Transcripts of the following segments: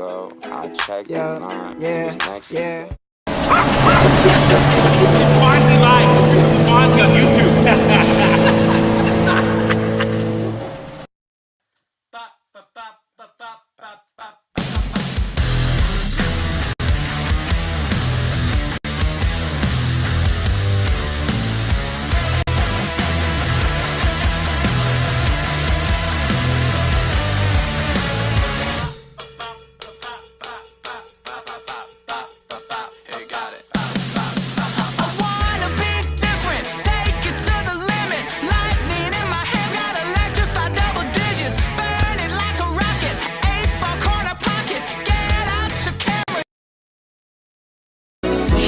go. I checked the line. Yeah. Bonzi Live. Bonzi on YouTube.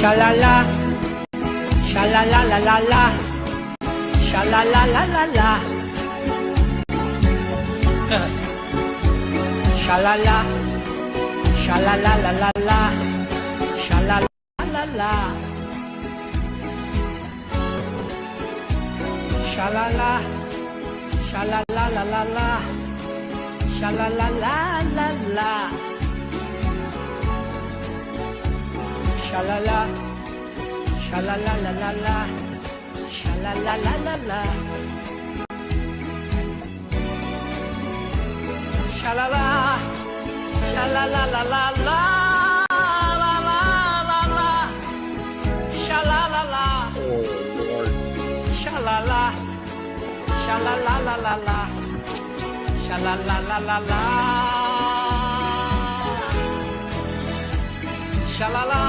Sha-la-la, sha-la-la-la-la-la, sha-la-la-la-la-la, sha-la-la, sha-la-la-la-la-la, sha-la-la-la-la, sha-la-la, sha-la-la-la-la-la, sha-la-la-la-la-la. Sha-la-la, sha-la-la-la-la-la, sha-la-la-la-la-la. Sha-la-la, sha-la-la-la-la-la, la-la-la-la-la, sha-la-la-la. Oh, Lord. Sha-la-la, sha-la-la-la-la-la, sha-la-la-la-la-la. Sha-la-la,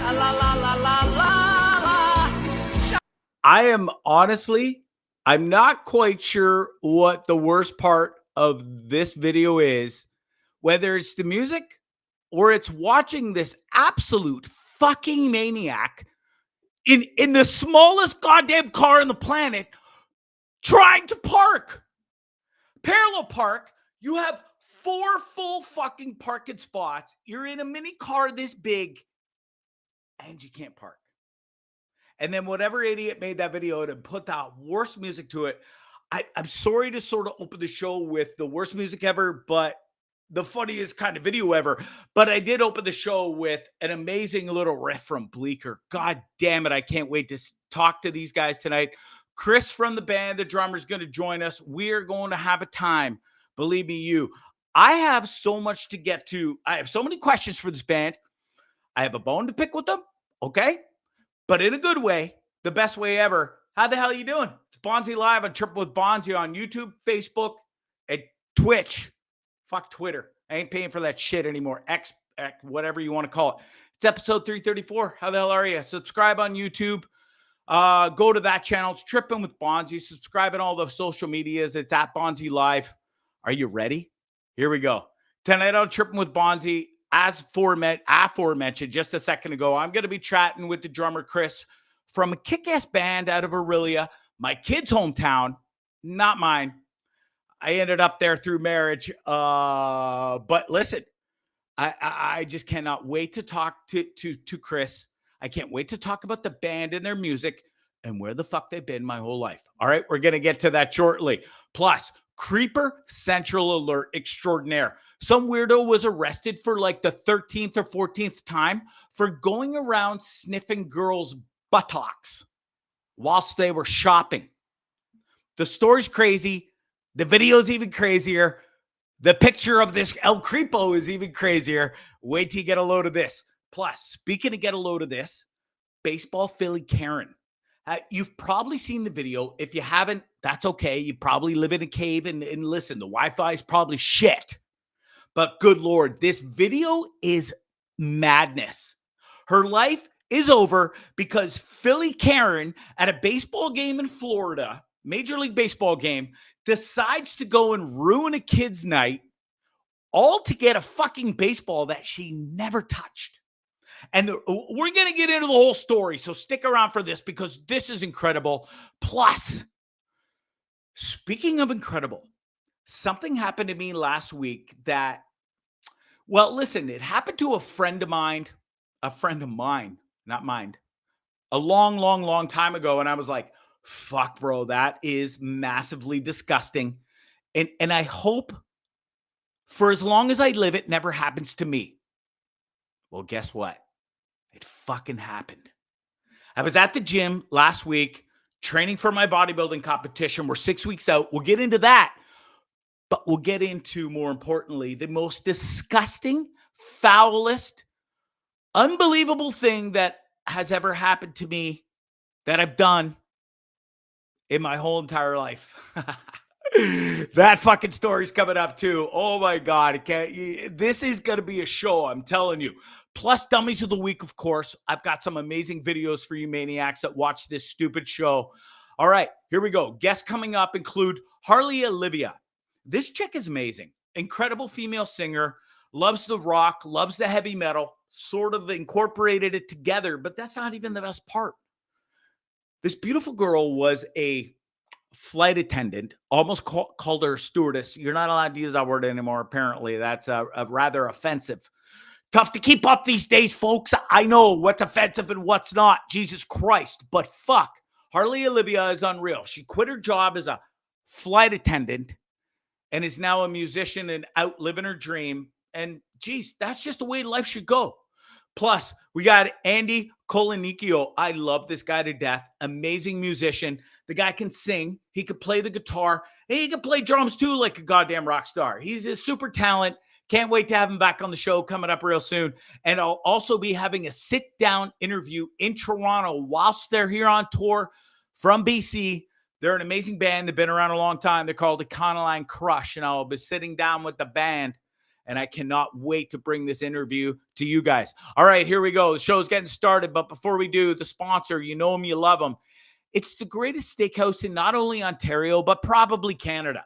la-la-la-la-la-la. I am honestly, I'm not quite sure what the worst part of this video is, whether it's the music or it's watching this absolute fucking maniac in the smallest goddamn car on the planet trying to park. Parallel park, you have 4 full fucking parking spots. You're in a mini car this big and you can't park. And then whatever idiot made that video and put that worst music to it. I'm sorry to sort of open the show with the worst music ever, but the funniest kind of video ever. But I did open the show with an amazing little riff from Bleeker. God damn it. I can't wait to talk to these guys tonight. Chris from the band, the drummer, is going to join us. We are going to have a time. Believe me, you. I have so much to get to. I have so many questions for this band. I have a bone to pick with them, okay? But in a good way, the best way ever. How the hell are you doing? It's Bonzi Live on Tripping with Bonzi on YouTube, Facebook, and Twitch. Fuck Twitter. I ain't paying for that shit anymore. X, whatever you want to call it. It's episode 334. How the hell are you? Subscribe on YouTube. Go to that channel. It's Tripping with Bonzi. Subscribe on all the social medias. It's at Bonzi Live. Are you ready? Here we go. Tonight on Tripping with Bonzi, as aforementioned just a second ago, I'm going to be chatting with the drummer Chris from a kick-ass band out of Aurelia, my kid's hometown, not mine. I ended up there through marriage. But listen, I just cannot wait to talk to Chris. I can't wait to talk about the band and their music and where the fuck they've been my whole life. All right, we're going to get to that shortly. Plus, Creeper Central Alert Extraordinaire. Some weirdo was arrested for like the 13th or 14th time for going around sniffing girls' buttocks whilst they were shopping. The story's crazy. The video's even crazier. The picture of this El Creepo is even crazier. Wait till you get a load of this. Plus, speaking of get a load of this, Baseball Philly Karen. You've probably seen the video. If you haven't, that's okay. You probably live in a cave and listen, the Wi-Fi is probably shit. But good Lord, this video is madness. Her life is over because Philly Karen at a baseball game in Florida, Major League Baseball game, decides to go and ruin a kid's night all to get a fucking baseball that she never touched. And we're going to get into the whole story, so stick around for this because this is incredible. Plus, speaking of incredible, something happened to me last week that, well, listen, it happened to a friend of mine, not mine, a long time ago. And I was like, fuck, bro, that is massively disgusting. And I hope For as long as I live, it never happens to me. Well, guess what? It fucking happened. I was at the gym last week training for my bodybuilding competition. We're 6 weeks out. We'll get into that. But we'll get into, more importantly, the most disgusting, foulest, unbelievable thing that has ever happened to me that I've done in my whole entire life. That fucking story's coming up too. Oh my God. This is going to be a show, I'm telling you. Plus Dummies of the Week, of course. I've got some amazing videos for you maniacs that watch this stupid show. All right, here we go. Guests coming up include Harley Olivia. This chick is amazing. Incredible female singer. Loves the rock, loves the heavy metal, sort of incorporated it together, but that's not even the best part. This beautiful girl was a flight attendant, almost called her a stewardess. You're not allowed to use that word anymore, apparently. That's a rather offensive. Tough to keep up these days, folks. I know what's offensive and what's not. Jesus Christ. But fuck, Harley Olivia is unreal. She quit her job as a flight attendant and is now a musician and out living her dream. And geez, that's just the way life should go. Plus, we got Andy Colanicchio. I love this guy to death. Amazing musician. The guy can sing. He could play the guitar. And he can play drums too like a goddamn rock star. He's a super talent. Can't wait to have him back on the show coming up real soon. And I'll also be having a sit-down interview in Toronto whilst they're here on tour from BC. They're an amazing band. They've been around a long time. They're called Econoline Crush. And I'll be sitting down with the band. And I cannot wait to bring this interview to you guys. All right, here we go. The show's getting started. But before we do, the sponsor, you know them, you love them. It's the greatest steakhouse in not only Ontario, but probably Canada.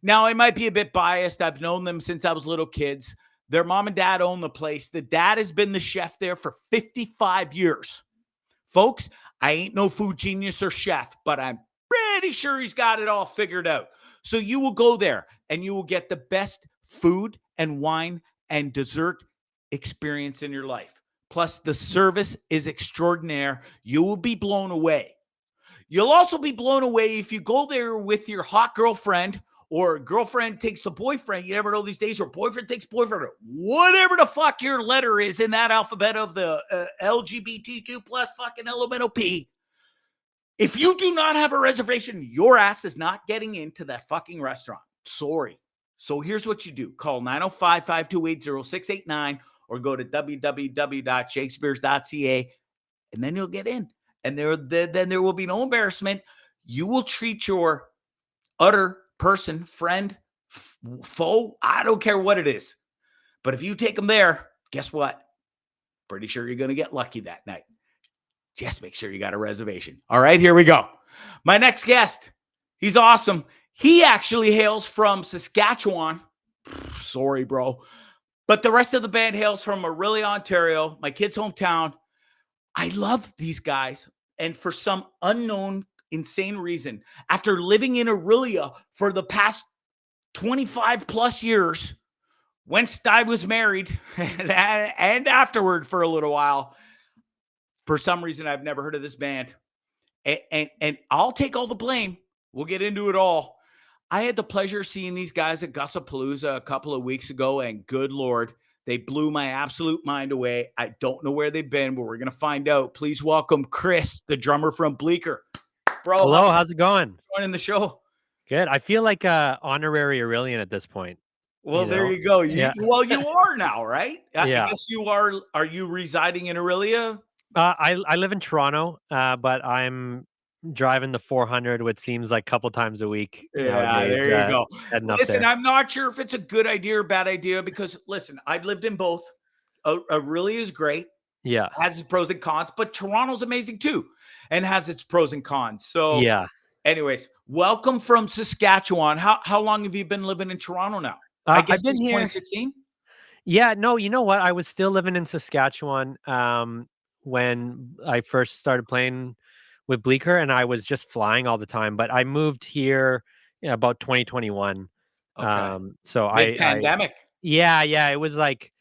Now, I might be a bit biased. I've known them since I was little kids. Their mom and dad own the place. The dad has been the chef there for 55 years. Folks, I ain't no food genius or chef, but I'm pretty sure he's got it all figured out. So you will go there and you will get the best food and wine and dessert experience in your life. Plus, the service is extraordinaire. You will be blown away. You'll also be blown away if you go there with your hot girlfriend, or girlfriend takes the boyfriend. You never know these days, or boyfriend takes boyfriend, or whatever the fuck your letter is in that alphabet of the LGBTQ plus fucking elemental P. If you do not have a reservation, your ass is not getting into that fucking restaurant. Sorry. So here's what you do. Call 905-528-0689 or go to www.shakespeares.ca and then you'll get in. And then there will be no embarrassment. You will treat your other person, friend, foe, I don't care what it is. But if you take them there, guess what? Pretty sure you're going to get lucky that night. Just make sure you got a reservation. All right, here we go. My next guest, he's awesome. He actually hails from Saskatchewan. Sorry, bro. But the rest of the band hails from Orillia, Ontario, my kid's hometown. I love these guys. And for some unknown, insane reason, after living in Orillia for the past 25 plus years, once I was married and afterward for a little while, for some reason, I've never heard of this band. And I'll take all the blame. We'll get into it all. I had the pleasure of seeing these guys at Gussapalooza a couple of weeks ago, and good Lord, they blew my absolute mind away. I don't know where they've been, but we're going to find out. Please welcome Chris, the drummer from Bleeker. Bro, hello, how's it going? Joining the show. Good. I feel like a honorary Aurelian at this point. Well, there you go. Well, you are now, right? Yeah. I guess you are. Are you residing in Orillia? I live in Toronto, but I'm driving the 400, which seems like a couple times a week. Yeah, nowadays, there you go. Listen, there. I'm not sure if it's a good idea or bad idea because, listen, I've lived in both. Orillia is great. Yeah. Has its pros and cons, but Toronto's amazing too and has its pros and cons. So, yeah. Anyways, welcome from Saskatchewan. How long have you been living in Toronto now? I guess I've been here 2016. Yeah, no, you know what? I was still living in Saskatchewan when I first started playing with Bleeker, and I was just flying all the time. But I moved here about 2021. Okay. So Mid-pandemic. Yeah, it was like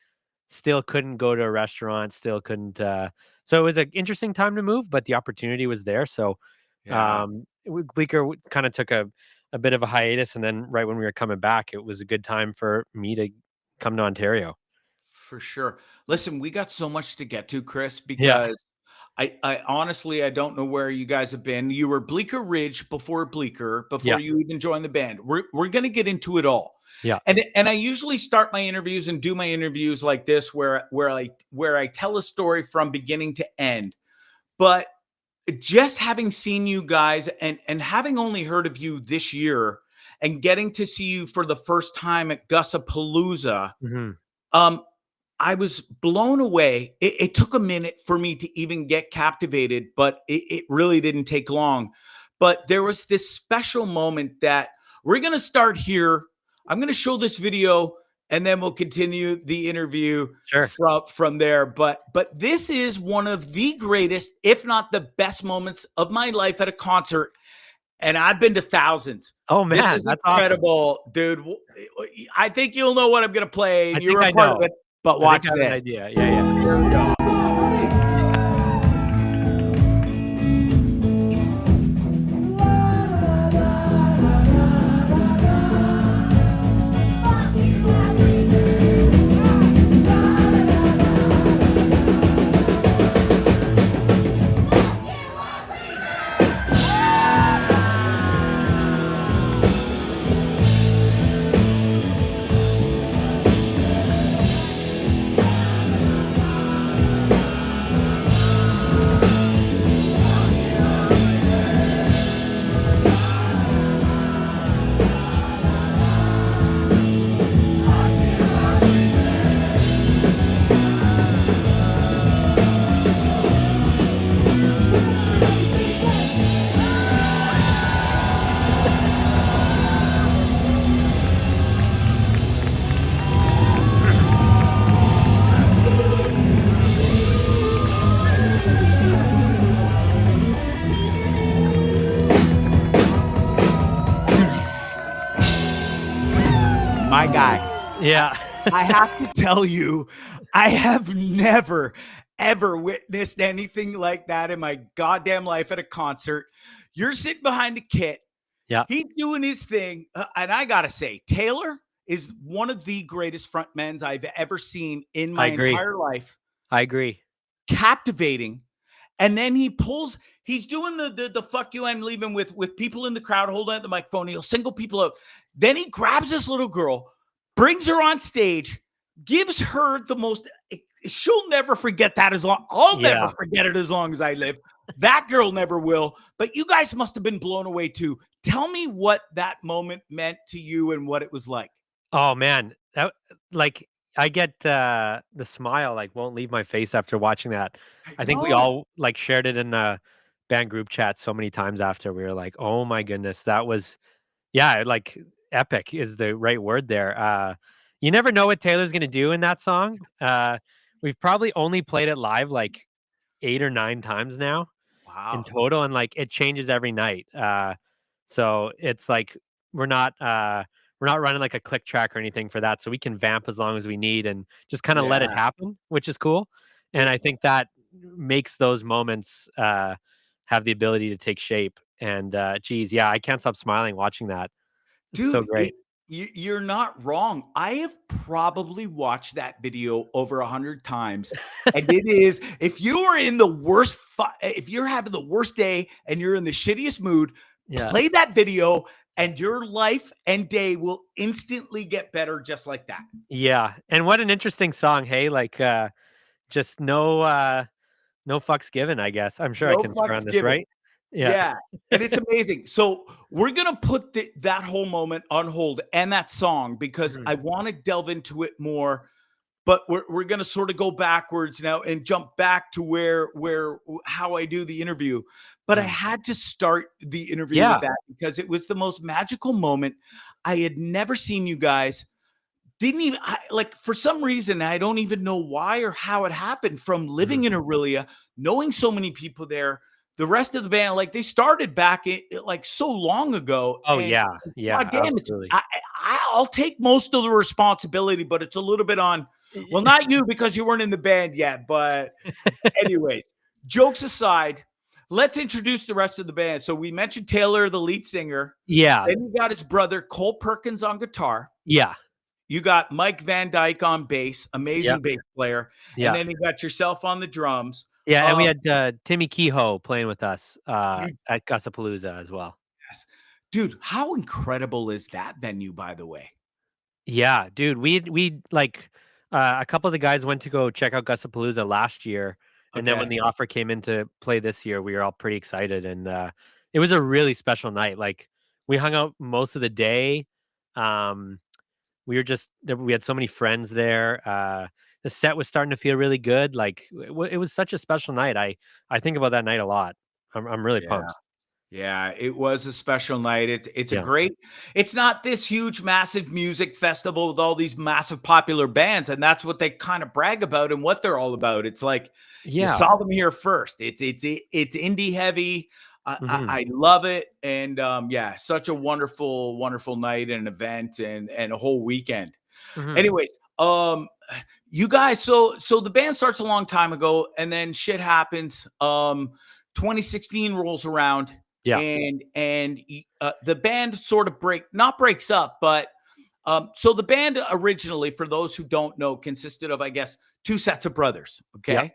still couldn't go to a restaurant, still couldn't. So it was an interesting time to move, but the opportunity was there. So Yeah. Bleeker kind of took a a bit of a hiatus, and then right when we were coming back, it was a good time for me to come to Ontario. For sure. Listen, we got so much to get to, Chris, Yeah, because I honestly I don't know where you guys have been. You were Bleeker Ridge before Bleeker, yeah, before you even joined the band. We're gonna get into it all. yeah. And I usually start my interviews and do my interviews like this, where I tell a story from beginning to end. But just having seen you guys and having only heard of you this year and getting to see you for the first time at Gussapalooza, Mhm. um, I was blown away. It took a minute for me to even get captivated, but it really didn't take long. But there was this special moment that we're going to start here. I'm going to show this video and then we'll continue the interview Sure. from there. But this is one of the greatest, if not the best moments of my life at a concert. And I've been to thousands. Oh, This man, is that's awesome. incredible, dude. I think you'll know what I'm going to play, I and you're think a I part of know. it. But I watch think I have an this. idea. Yeah, yeah. Here we go. My guy. Yeah. I have to tell you, I have never, ever witnessed anything like that in my goddamn life at a concert. You're sitting behind the kit. Yeah. He's doing his thing. And I got to say, Taylor is one of the greatest frontmans I've ever seen in my I agree. entire life. I agree. Captivating. And then he's doing the fuck you, I'm leaving with people in the crowd holding out the microphone. He'll single people out. Then he grabs this little girl, brings her on stage, gives her the most, she'll never forget that I'll never forget it as long as I live. That girl never will. But you guys must have been blown away too. Tell me what that moment meant to you and what it was like. Oh, man. That, like, I get the smile like won't leave my face after watching that. I think we know. all like shared it in the band group chat so many times after. We were like, "Oh my goodness, that was like epic is the right word there." You never know what Taylor's going to do in that song. We've probably only played it live like 8 or 9 times now in Wow. total, and like it changes every night. So it's like we're not running like a click track or anything for that, so we can vamp as long as we need and just kind of let it Yeah. happen, which is cool. And I think that makes those moments have the ability to take shape. And geez, yeah, I can't stop smiling watching that. It's so Dude, great. you're not wrong. I have probably watched that video over 100 times. And it is, if you are in the worst, if you're having the worst day and you're in the shittiest mood, Yeah. play that video and your life and day will instantly get better just like that. Yeah. And what an interesting song. Hey, like just no fucks given, I guess. I'm sure I No can swear fucks on this, given. right? Yeah. Yeah. And it's amazing. So we're going to put that whole moment on hold and that song because Mhm. I want to delve into it more. But we're going to sort of go backwards now and jump back to how I do the interview. But I Mm. had to start the interview Yeah. with that because it was the most magical moment. I had never seen you guys. Didn't even like for some reason I don't even know why or how it happened from living Mhm. in Aurelia, knowing so many people there. The rest of the band, like they started back like so long ago. Oh, And yeah. Yeah, God damn, absolutely. I'll take most of the responsibility, but it's a little bit on. Well, not you because you weren't in the band yet, but anyways, jokes aside, let's introduce the rest of the band. So we mentioned Taylor, the lead singer. Yeah. Then you got his brother Cole Perkins on guitar. Yeah. You got Mike Van Dyke on bass, amazing bass player. And Yeah. then you got yourself on the drums. Yeah, and we had Timmy Kehoe playing with us at Gusapalooza as well. Yes. Dude, how incredible is that venue, by the way? Yeah, dude, we like a couple of the guys went to go check out Gusapalooza last year, and then when Okay. the offer came in to play this year, we were all pretty excited, and it was a really special night. Like we hung out most of the day. We were just we had so many friends there. The set was starting to feel really good. Like it was such a special night. I think about that night a lot. I'm really Yeah. pumped. Yeah, it was a special night. It's a Yeah. great. It's not this huge, massive music festival with all these massive popular bands, and that's what they kind of brag about and what they're all about. It's like you Yeah. saw them here first. It's indie heavy. Mhm. I love it, and yeah, such a wonderful, wonderful night and event and a whole weekend. Mhm. Anyways, you guys, so the band starts a long time ago, and then shit happens. 2016 rolls around. Yeah. And the band sort of breaks up, but so the band originally, for those who don't know, consisted of, I guess, two sets of brothers. Okay.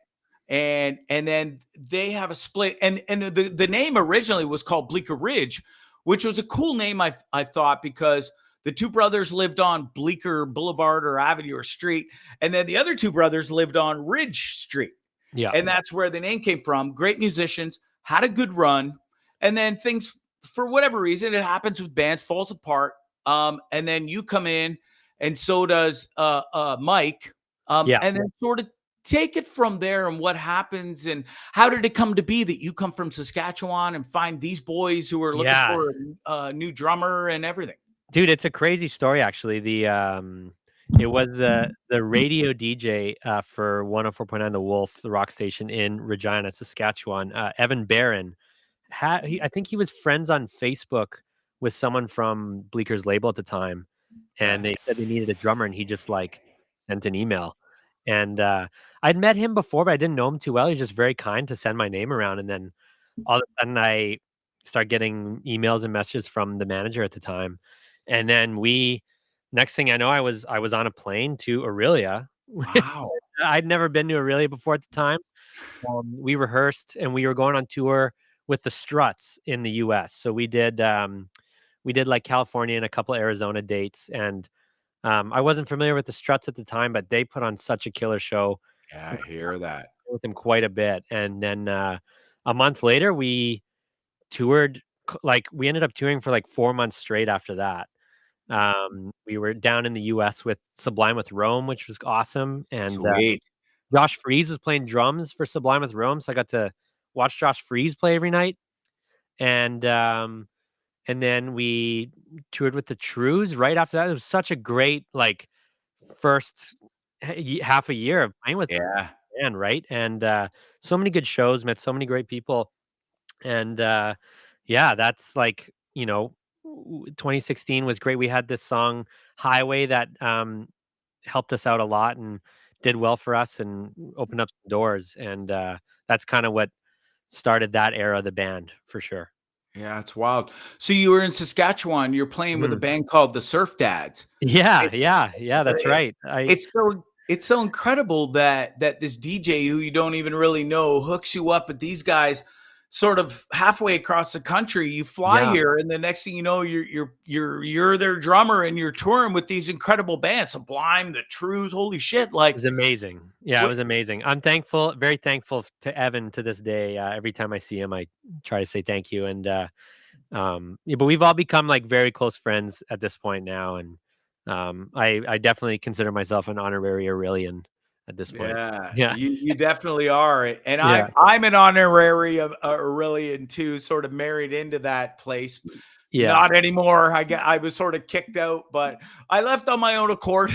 And then they have a split, and the name originally was called Bleeker Ridge, which was a cool name, I thought, because the two brothers lived on Bleeker Boulevard or Avenue or Street, and then the other two brothers lived on Ridge Street. Yeah. And that's where the name came from. Great musicians, had a good run. And then things, for whatever reason, it happens with bands, falls apart. And then you come in, and so does Mike. Yeah. And then sort of take it from there, and what happens, and how did it come to be that you come from Saskatchewan and find these boys who are looking Yeah. for a new drummer and everything? Dude, it's a crazy story actually. It was the radio DJ for 104.9 The Wolf, the rock station in Regina, Saskatchewan. Evan Barron I think he was friends on Facebook with someone from Bleeker's label at the time, and they said they needed a drummer, and he just like sent an email. And I'd met him before, but I didn't know him too well. He's just very kind to send my name around, and then all of a sudden I start getting emails and messages from the manager at the time, and then next thing I know, I was on a plane to Aurelia. Wow. I'd never been to Aurelia before at the time. We rehearsed and we were going on tour with the Struts in the US. So we did like California and a couple Arizona dates. And I wasn't familiar with the Struts at the time, but they put on such a killer show. Yeah, I hear that. With them quite a bit. And then a month later, we toured. Like we ended up touring for like 4 months straight after that. We were down in the US with Sublime with Rome, which was awesome. And Sweet. Josh Freese was playing drums for Sublime with Rome, so I got to watch Josh Freese play every night. And then we toured with the Trues right after that. It was such a great like first half a year of playing with Yeah. the band, right? And so many good shows, met so many great people. And yeah, that's like, 2016 was great. We had this song Highway that helped us out a lot and did well for us and opened up some doors. And that's kind of what started that era of the band for sure. Yeah, it's wild. So you were in Saskatchewan. You're playing with a Mhm. band called the Surf Dads. Yeah, It- yeah, that's it- right. it's so incredible that this DJ who you don't even really know hooks you up with these guys, sort of halfway across the country. You fly Yeah. here, and the next thing you know, you're their drummer, and you're touring with these incredible bands, Sublime, the Trues. Holy shit! It Like, was amazing. Yeah, it what- was amazing. I'm thankful, very thankful to Evan to this day. Every time I see him, I try to say thank you. And yeah, but we've all become like very close friends at this point now. And I definitely consider myself an honorary Aurelian at this point. Yeah, Yeah. you definitely are, and Yeah. I'm an honorary of Aurelian too, sort of married into that place. Yeah. Not anymore. I was sort of kicked out, but I left on my own accord.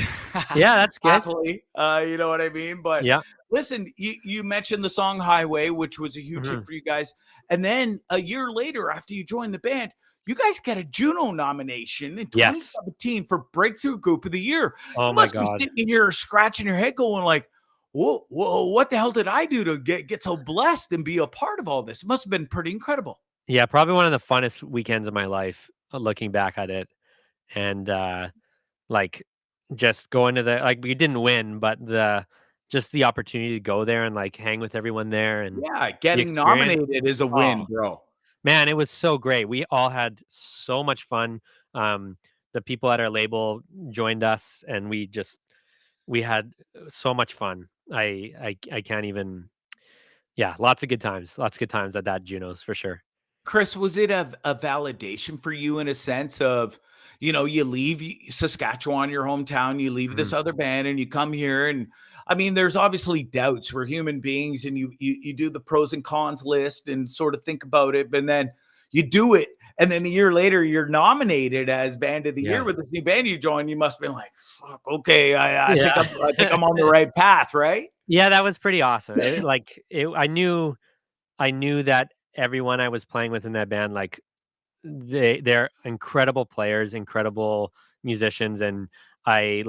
Yeah, that's good. Happily, you know what I mean? But Yeah. listen, you mentioned the song Highway, which was a huge hit Mhm. for you guys. And then a year later, after you joined the band, you guys got a Juno nomination in Yes. 2017 for Breakthrough Group of the Year. Oh You my must be God. sitting here scratching your head going like, whoa, what the hell did I do to get so blessed and be a part of all this? It must have been pretty incredible. Yeah, probably one of the funnest weekends of my life, looking back at it. And like just going to the like we didn't win, but the opportunity to go there and like hang with everyone there and Yeah, the getting experience. nominated is a win, Oh bro. man, it was so great. We all had so much fun. Um, the people at our label joined us, and we had so much fun. I can't even. Yeah, lots of good times at that Junos for sure. Chris, was it a validation for you in a sense of, you leave Saskatchewan, your hometown, you leave Mhm. this other band and you come here and I mean, there's obviously doubts. We're human beings and you do the pros and cons list and sort of think about it, but then you do it. And then a year later, you're nominated as band of the year Yeah, with this new band you joined. You must have been like, fuck, okay, yeah, I think I'm on the right path, right? yeah. That was pretty awesome. I knew that everyone I was playing with in that band, like they're incredible players, incredible musicians, and I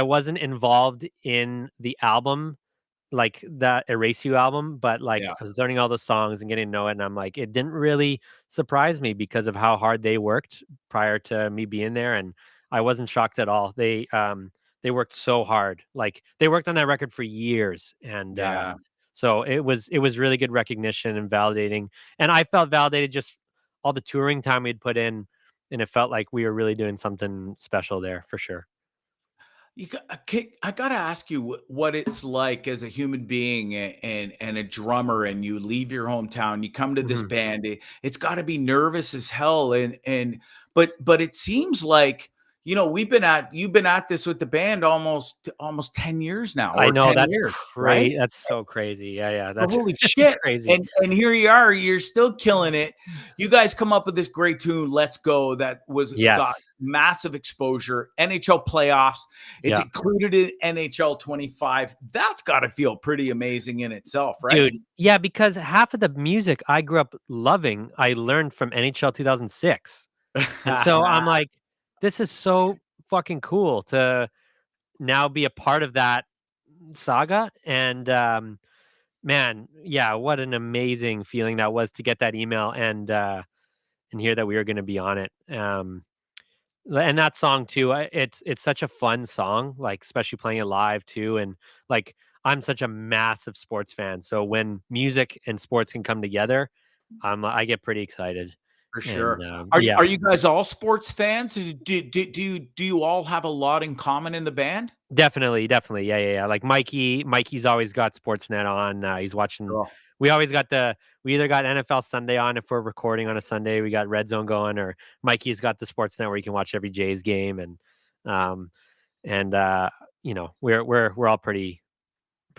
wasn't involved in the album, like that Erase You album, but like Yeah. I was learning all the songs and getting to know it, and I'm like, it didn't really surprise me because of how hard they worked prior to me being there, and I wasn't shocked at all. They worked so hard, like they worked on that record for years, and Yeah. so it was really good recognition and validating, and I felt validated just all the touring time we'd put in, and it felt like we were really doing something special there for sure. I gotta ask you what it's like as a human being and a drummer, and you leave your hometown, you come to this Mhm. band. It's got to be nervous as hell, and but it seems like you've been at this with the band almost 10 years now, I or know, 10 years, right? that's so crazy. Yeah, yeah, So that's holy shit. crazy. And here you are, you're still killing it. You guys come up with this great tune, Let's Go, that got Yes. massive exposure, NHL playoffs. It's Yeah. included in NHL 25. That's got to feel pretty amazing in itself, right? Dude, yeah, because half of the music I grew up loving, I learned from NHL 2006. And so I'm like, this is so fucking cool to now be a part of that saga, and, man, yeah, what an amazing feeling that was to get that email and hear that we were gonna be on it. And that song too, it's such a fun song, like, especially playing it live too, and, like, I'm such a massive sports fan, so when music and sports can come together, I get pretty excited, For and, sure. yeah. Are you guys all sports fans? Do you all have a lot in common in the band? Definitely, definitely. Yeah, yeah, yeah. Like Mikey's always got Sportsnet on. He's watching. Cool. We always got we either got NFL Sunday on if we're recording on a Sunday. We got Red Zone going, or Mikey's got the Sportsnet where you can watch every Jays game, um, and we're all pretty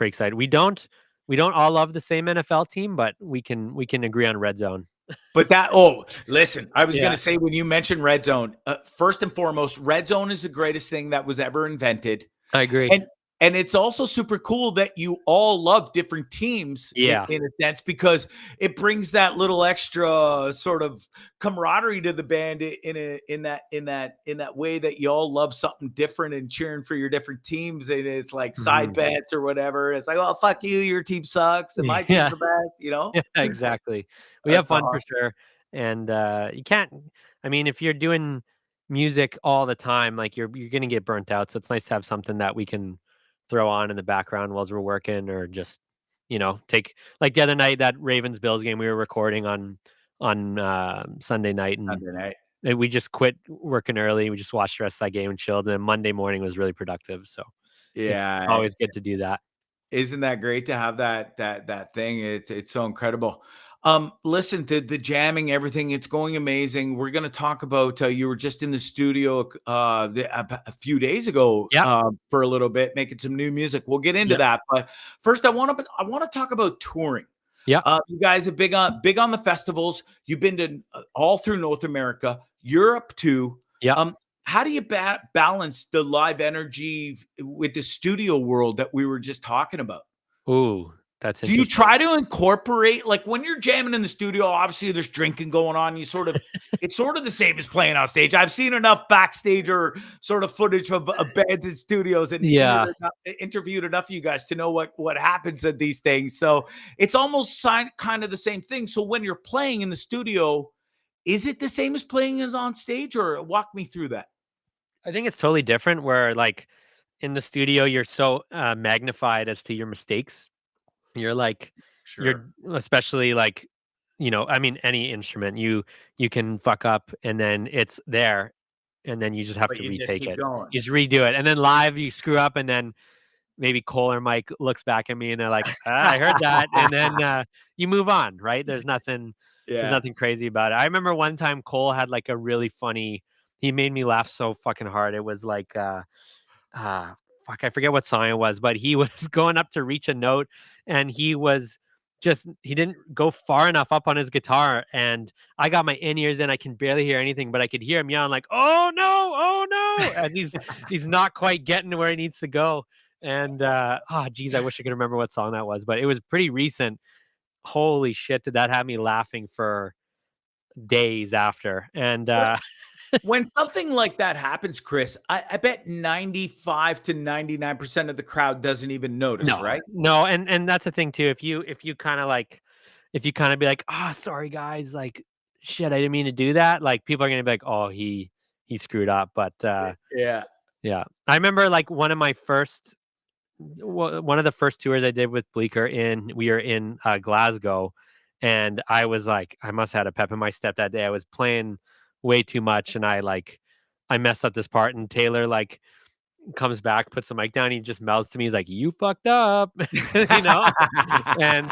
excited. We don't all love the same NFL team, but we can agree on Red Zone. But listen, I was going Yeah, to say when you mentioned Red Zone, first and foremost, Red Zone is the greatest thing that was ever invented. I agree. And it's also super cool that you all love different teams Yeah. in a sense, because it brings that little extra sort of camaraderie to the band in that way that you all love something different and cheering for your different teams, and it's like side Mhm. bets or whatever. It's like, oh fuck you, your team sucks and my team's Yeah. the best. Yeah, exactly. We have That's fun for awesome. sure, and, you can't I mean, if you're doing music all the time, like, you're gonna get burnt out, so it's nice to have something that we can throw on in the background whilst we're working or just, take like, the other night, that Ravens-Bills game, we were recording on Sunday night, Sunday night. and we just quit working early, we just watched the rest of that game and chilled, and then Monday morning was really productive, so it's Yeah. always good to do that. Isn't that great to have that thing? It's so incredible. Listen, the jamming, everything, it's going amazing. We're gonna talk about you were just in the studio a few days ago Yep, for a little bit, making some new music. We'll get into yep, that. But first I want to talk about touring. yep, You guys are big on the festivals. You've been to all through North America, Europe too. yep. How do you balance the live energy with the studio world that we were just talking about? Ooh. That's Do you interesting. try to incorporate, like when you're jamming in the studio, obviously there's drinking going on. It's sort of the same as playing on stage. I've seen enough backstage or sort of footage of bands in studios and Yeah. interviewed enough of you guys to know what happens at these things. So it's almost kind of the same thing. So when you're playing in the studio, is it the same as playing as on stage, or walk me through that? I think it's totally different where like in the studio you're so magnified as to your mistakes. You're like you're Sure. especially like I mean any instrument you can fuck up and then it's there and then you just have But to you just retake keep it. going. You just redo it. And then live you screw up and then maybe Cole or Mike looks back at me and they're like, I heard that. And then you move on, right? There's Yeah. nothing crazy about it. I remember one time Cole had like a really funny, he made me laugh so fucking hard. It was like uh fuck, I forget what song it was, but he was going up to reach a note and he didn't go far enough up on his guitar and I got my in-ears in. I can barely hear anything, but I could hear him yelling like, "Oh no, oh no." And he's not quite getting to where he needs to go. And oh geez, I wish I could remember what song that was, but it was pretty recent. Holy shit, did that have me laughing for days after. And When something like that happens, Chris, I bet 95 to 99% of the crowd doesn't even notice, no, right? no, and that's the thing too. If you kind of like, if you kind of be like, "Oh, sorry guys, like, shit, I didn't mean to do that." Like, people are gonna be like, "Oh, he screwed up." But Yeah. yeah, I remember like one of the first tours I did with Bleeker we were in Glasgow, and I was like, I must have had a pep in my step that day. I was playing way too much, and I messed up this part, and Taylor like comes back, puts the mic down. He just mouths to me. He's like, "You fucked up," you know. And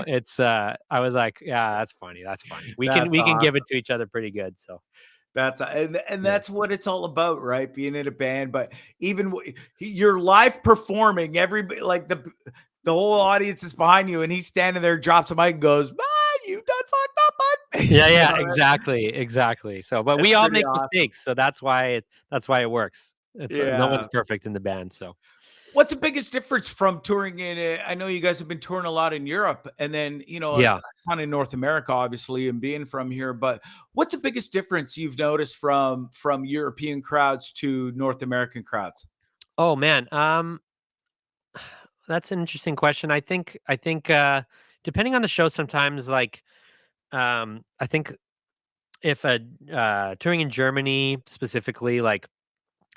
it's I was like, "Yeah, that's funny. That's funny. We can That's we can give awesome. it to each other pretty good." So And yeah, that's what it's all about, right? Being in a band, but even you're live performing, everybody like the whole audience is behind you, and he's standing there, drops a mic, and goes, "Ah, you done fucked up, bud." yeah, You yeah, know, exactly. So, but that's we all pretty make awesome. mistakes, so that's why it works. It's no Yeah. one's perfect in the band. So What's the biggest difference from touring I know you guys have been touring a lot in Europe and then, a yeah. ton in North America, obviously, and being from here, but what's the biggest difference you've noticed from European crowds to North American crowds? Oh man, that's an interesting question. I think depending on the show, sometimes like I think if touring in Germany specifically, like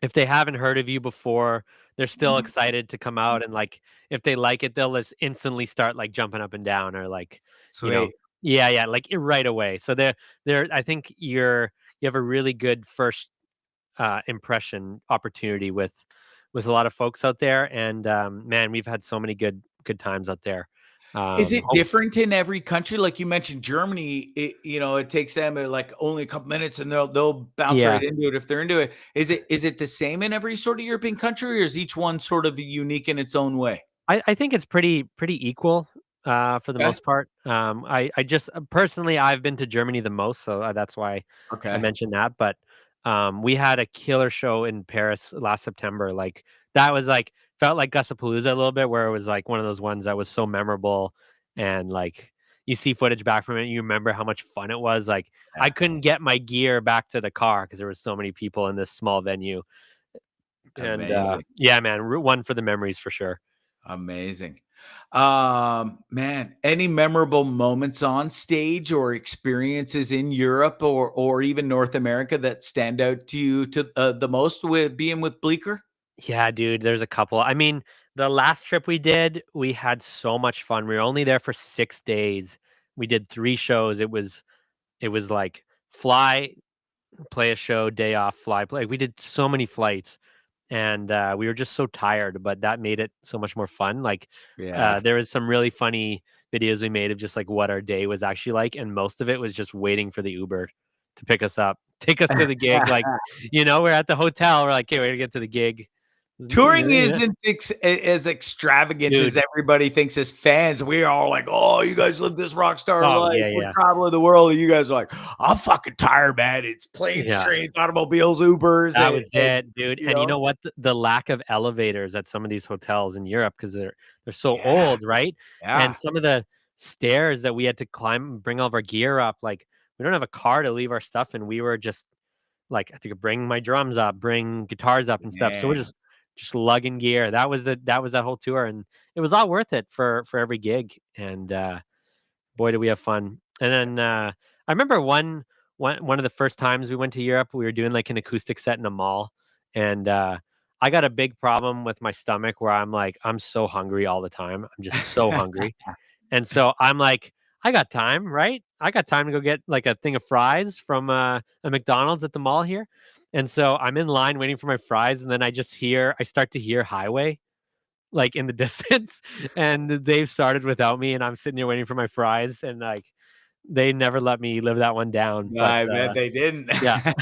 if they haven't heard of you before, they're still excited to come out and like if they like it, they'll just instantly start like jumping up and down or like, you know, Sweet. yeah, yeah, like right away. So they're I think you have a really good first impression opportunity with a lot of folks out there. And man, we've had so many good times out there. Is it Hope different in every country? Like you mentioned Germany, it takes them like only a couple minutes and they'll bounce yeah. right into it if they're into it. Is it the same in every sort of European country, or is each one sort of unique in its own way? I think it's pretty equal for the Okay. most part. I just personally I've been to Germany the most, so that's why I Okay. mentioned that. But we had a killer show in Paris last September. Like that was like felt like Gusapalooza a little bit, where it was like one of those ones that was so memorable, and like you see footage back from it, and you remember how much fun it was. Like I Yeah. couldn't get my gear back to the car because there was so many people in this small venue. And Amazing. yeah, man, one for the memories for sure. Amazing. Man, any memorable moments on stage or experiences in Europe or even North America that stand out to you the most with being with Bleeker? Yeah, dude, there's a couple. I mean, the last trip we did, we had so much fun. We were only there for 6 days. We did 3 shows. It was like fly, play a show, day off, fly, play. We did so many flights and we were just so tired, but that made it so much more fun. Like Yeah. there was some really funny videos we made of just like what our day was actually like, and most of it was just waiting for the Uber to pick us up, take us to the gig. Like, we're at the hotel. We're like, okay, we're gonna get to the gig. Touring Yeah. isn't as extravagant as Dude. everybody thinks as fans. We're all like, "Oh, you guys live this rock star Oh, life. yeah, We're yeah. traveling the world." And you guys are like, "I'm fucking tired, man. It's planes, Yeah. trains, automobiles, Ubers." That was it, dude, you and you know? know what? The lack of elevators at some of these hotels in Europe because 'cause they're so Yeah, old, right? yeah. And some of the stairs that we had to climb and bring all of our gear up, like, we don't have a car to leave our stuff in, we were just like, I had to bring my drums up, bring guitars up and stuff, so we're Man. just lugging gear. That was that whole tour, and it was all worth it for every gig, and, boy, did we have fun. And then, I remember one of the first times we went to Europe, we were doing, like, an acoustic set in a mall, and, I got a big problem with my stomach where I'm like, I'm so hungry all the time. I'm just so hungry. And so I'm like, "I got time, right? I got time to go get, like, a thing of fries from, a McDonald's at the mall here." And so I'm in line waiting for my fries, and then I start to hear Highway, like, in the distance, and they've started without me, and I'm sitting here waiting for my fries, and, like, they never let me live that one down, but, I bet they didn't. yeah.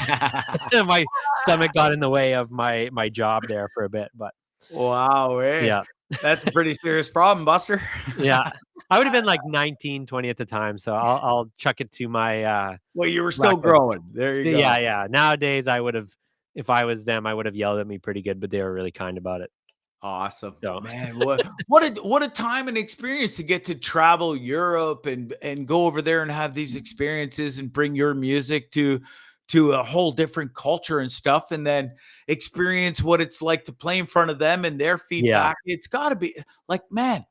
My stomach got in the way of my job there for a bit, but Wow, hey, yeah. that's a pretty serious problem, Buster. Yeah. I would have been, like, 19, 20 at the time, so I'll chuck it to my, Well, you were still record. growing. There you go. Yeah, yeah. Nowadays, I would've if I was them, I would've yelled at me pretty good, but they were really kind about it, Awesome. so Man, what a time and experience to get to travel Europe and go over there and have these experiences and bring your music to a whole different culture and stuff, and then experience what it's like to play in front of them and their Yeah. feedback. It's got to be like, man,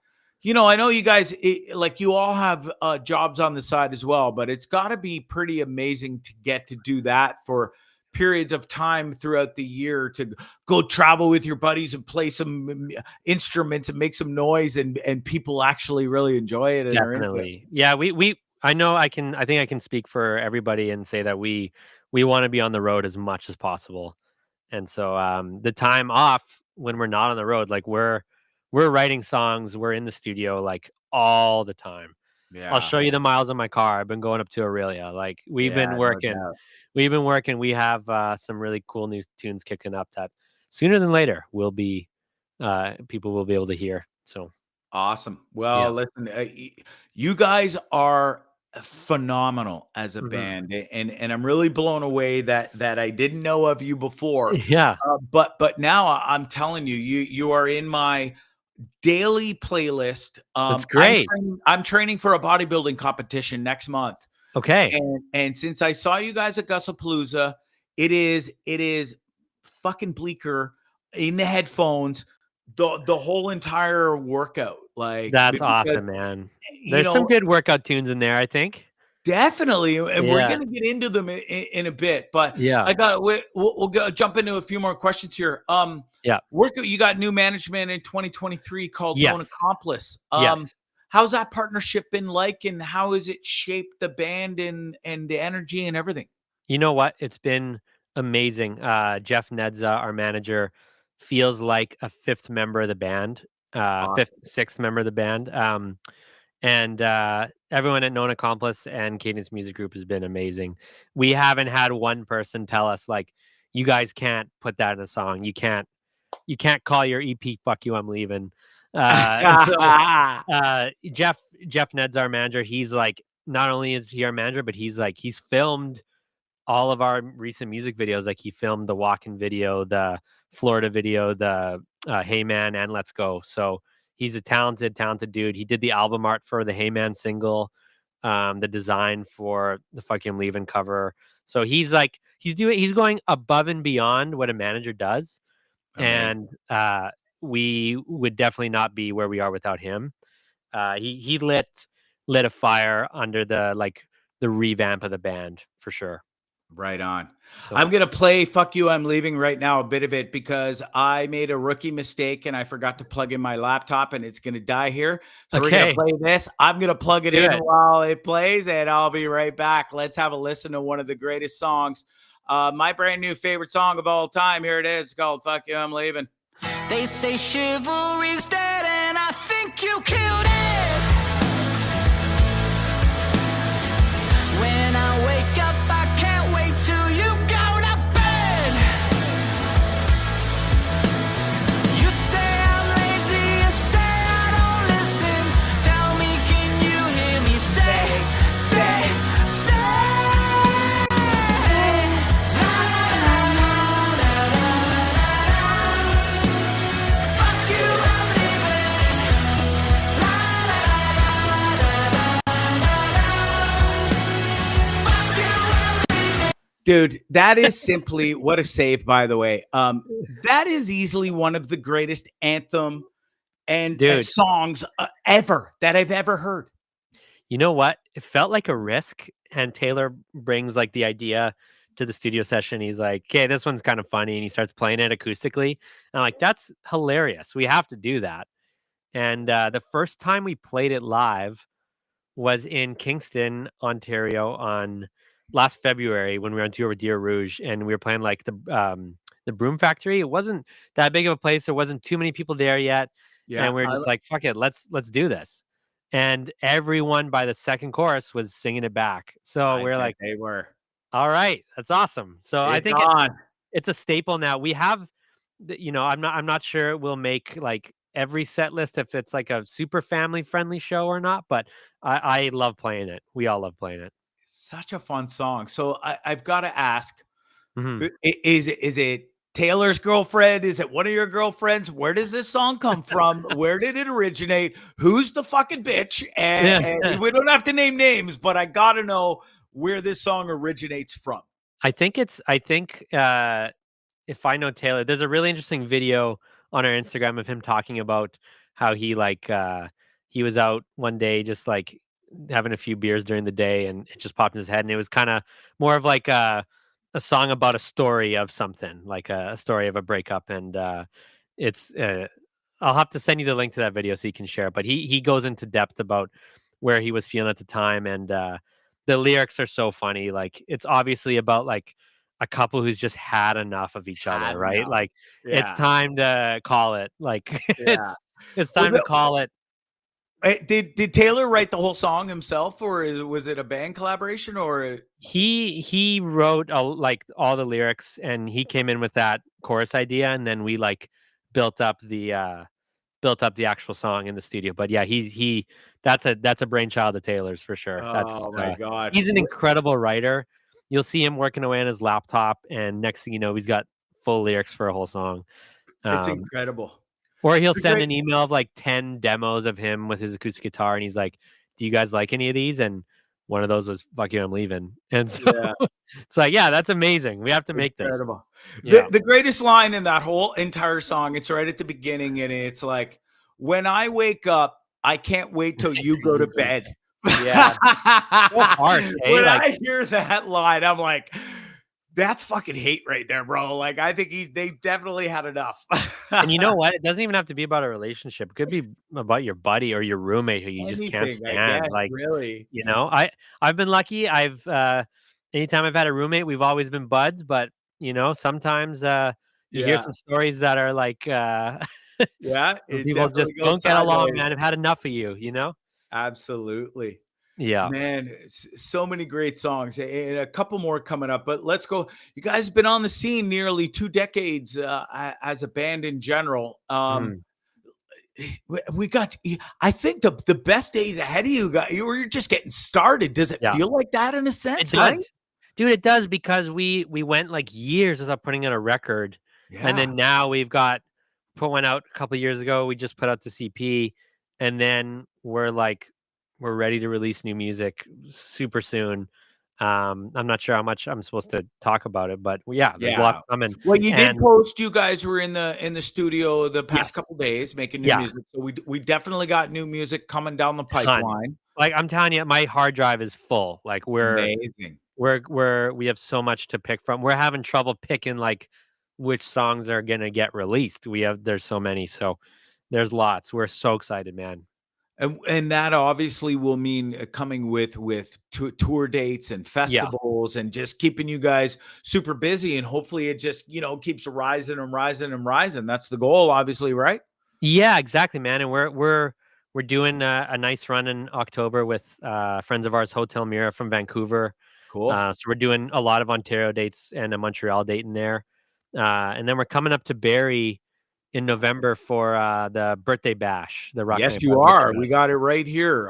I know you guys like you all have jobs on the side as well, but it's got to be pretty amazing to get to do that for periods of time throughout the year to go travel with your buddies and play some instruments and make some noise and people actually really enjoy it and are into it. Definitely. Yeah, we I think I can speak for everybody and say that we wanna be on the road as much as possible. And so, the time off when we're not on the road, like, we're writing songs, we're in the studio, like, all the time. I'll Yeah. show you the miles on my car. I've been going up to Aurelia. Like, Yeah, no doubt. we've been working. We have, some really cool new tunes kicking up that sooner than later will be, people will be able to hear. So, Awesome. yeah. Well, listen, you guys are phenomenal as a Mhm. band, and I'm really blown away that I didn't know of you before. Yeah, But now I'm telling you, you are in my daily playlist. that's great. I'm training for a bodybuilding competition next month, Okay. and since I saw you guys at Gussapalooza, it is fucking Bleeker in the headphones the whole entire workout, like, That's because, awesome, man. you There's some know good workout tunes in there, I think. definitely, and we're Yeah. gonna get into them in a bit, but Yeah. I got we'll go jump into a few more questions here. Yeah. You got new management in 2023 called Known Yes. Accomplice. Yes. How's that partnership been like, and how has it shaped the band and the energy and everything? You know what? It's been amazing. Jeff Nedza, our manager, feels like a fifth member of the band, fifth, Awesome. sixth member of the band. And everyone at Known Accomplice and Cadence Music Group has been amazing. We haven't had one person tell us like, "You guys can't put that in a song. You can't call your EP 'Fuck You, I'm Leaving.'" So Jeff Ned's our manager. He's like, not only is he our manager, but he's filmed all of our recent music videos. Like he filmed the Walkin' video, the Florida video, the Hey Man, and Let's Go. So he's a talented dude. He did the album art for the Hey Man single, the design for the Fucking Leaving cover. So he's going above and beyond what a manager does. Amazing. And we would definitely not be where we are without him. He lit a fire under the revamp of the band for sure. Right on. So I'm going to play Fuck You, I'm Leaving right now, a bit of it, because I made a rookie mistake and I forgot to plug in my laptop and it's going to die here. So we're going to Okay. play this. I'm going to plug it Do in it. while it plays and I'll be right back. Let's have a listen to one of the greatest songs. My brand new favorite song of all time. Here it is. It's called Fuck You, I'm Leaving. They say chivalry's dead, and I think you killed it. When I wake up, I can't wait till you go to bed. Dude, that is simply what a save, by the way. That is easily one of the greatest anthem and Dude, songs ever that I've ever heard. you know what? It felt like a risk, and Taylor brings like the idea to the studio session. He's like, "Okay, this one's kind of funny," and he starts playing it acoustically. And I'm like, "That's hilarious. We have to do that." And the first time we played it live was in Kingston, Ontario, on last February when we were on tour with Deer Rouge, and we were playing like the Broom Factory. It wasn't that big of a place. There wasn't too many people there yet, Yeah, and we are just like, "Fuck it, let's do this." And everyone by the second chorus was singing it back. So I we're bet like, they were. "All right, that's awesome." So I It's think on. it's a staple now. We have, I'm not sure we'll make like every set list if it's like a super family friendly show or not, but I love playing it. We all love playing it. Such a fun song. So I've got to ask, Mhm. is it Taylor's girlfriend? Is it one of your girlfriends? Where does this song come from? Where did it originate? Who's the fucking bitch? And we don't have to name names, but I got to know where this song originates from. I think if I know Taylor, there's a really interesting video on our Instagram of him talking about how he was out one day just like having a few beers during the day, and it just popped in his head, and it was kind of more of like a song about a story of something, like a story of a breakup. And it's I'll have to send you the link to that video so you can share it. But he goes into depth about where he was feeling at the time, and the lyrics are so funny. Like it's obviously about like a couple who's just had enough of each Had other, right? enough. Like it's Yeah. time to call it. Like Yeah. it's Well, time to call it. did Taylor write the whole song himself, or was it a band collaboration, or He wrote like all the lyrics, and he came in with that chorus idea, and then we like built up the actual song in the studio. But yeah, he that's a brainchild of Taylor's for sure. oh my God. He's an incredible writer. You'll see him working away on his laptop, and next thing you know, he's got full lyrics for a whole song. It's Um, incredible. or he'll It's a send great an email of like 10 demos of him with his acoustic guitar, and he's like, "Do you guys like any of these?" And one of those was "Fuck you, I'm leaving." And so Yeah. it's like, yeah, that's amazing. We have to make this. Incredible. Yeah. The greatest line in that whole entire song, it's right at the beginning, and it's like, "When I wake up, I can't wait till you go to bed." Yeah. So harsh, eh? When Like, I hear that line, I'm like, that's fucking hate right there, bro. Like, I think they definitely had enough. and you know what? It doesn't even have to be about a relationship. It could be about your buddy or your roommate who you just can't Anything, I stand. guess, Like, really. I've been lucky. Anytime I've had a roommate, we've always been buds, but sometimes you hear Yeah. some stories that are like Yeah, where it people just definitely goes don't get along, sideways. man. I've had enough of you. Absolutely. Yeah. Man, so many great songs, and a couple more coming up. But let's go. You guys have been on the scene nearly 2 decades as a band in general. Mhm. We got. I think the best days ahead of you. You were just getting started. Does it Yeah. feel like that in a sense? It Right? does. Dude, it does, because we went like years without putting out a record. And Yeah. then now we've put one out a couple years ago. We just put out the CP, and then we're ready to release new music super soon. I'm not sure how much I'm supposed to talk about it, but yeah, there's a lot Yeah. coming. Well, you did And post. You guys were in the studio the past yes, couple days making new yeah, music. So we definitely got new music coming down the ton. pipeline. Like I'm telling you, my hard drive is full. Like Amazing. we have so much to pick from. We're having trouble picking like which songs are gonna get released. There's so many, so there's lots. We're so excited, man. And that obviously will mean coming with tour dates and Yeah. festivals and just keeping you guys super busy, and hopefully it just keeps rising and rising and rising. That's the goal, obviously, right? Yeah, exactly, man. And we're doing a nice run in October with friends of ours, Hotel Mira from Vancouver. Cool. So we're doing a lot of Ontario dates and a Montreal date in there. And then we're coming up to Barrie in November for the birthday bash, the Rock Yes, 95 you birthday are. bash. We got it right here.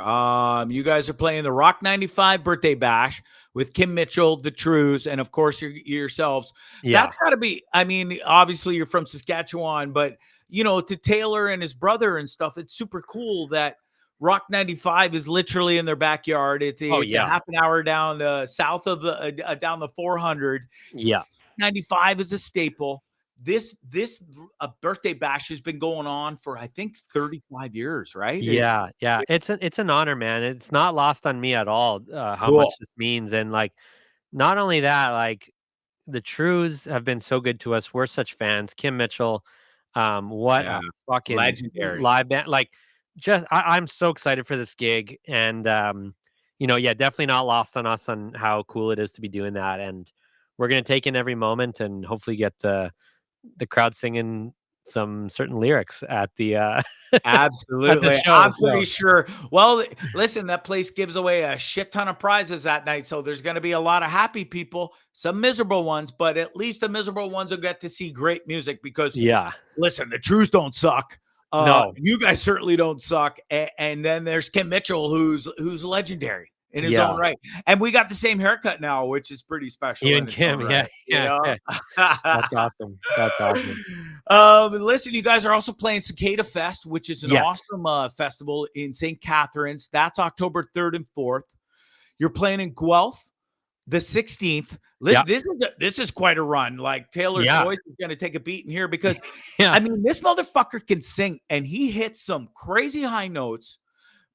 You guys are playing the Rock 95 birthday bash with Kim Mitchell, the Trues, and of course yourselves. Yeah. That's got to be. I mean, obviously you're from Saskatchewan, but to Taylor and his brother and stuff, it's super cool that Rock 95 is literally in their backyard. It's a half an hour down south of the down the 400. Yeah. 95 is a staple. This birthday bash has been going on for, I think, 35 years, right? Yeah. It's an honor, man. It's not lost on me at all how Cool. much this means. And like, not only that, like the Trues have been so good to us. We're such fans. Kim Mitchell, what a fucking legendary live band. Like, just I'm so excited for this gig, and definitely not lost on us on how cool it is to be doing that. And we're gonna take in every moment and hopefully get the crowd singing some certain lyrics at the absolutely at the show, I'm pretty sure. Well, listen, that place gives away a shit ton of prizes that night, so there's going to be a lot of happy people, some miserable ones, but at least the miserable ones will get to see great music because listen, the Trues don't suck. No, you guys certainly don't suck. And then there's Kim Mitchell, who's legendary in his own right. And we got the same haircut now, which is pretty special. You and Kim, right, That's awesome. That's awesome. Listen, you guys are also playing Cicada Fest, which is an awesome festival in St. Catharines. That's October 3rd and 4th. You're playing in Guelph the 16th. This is quite a run. Like Taylor's voice is going to take a beating here because I mean, this motherfucker can sing and he hits some crazy high notes.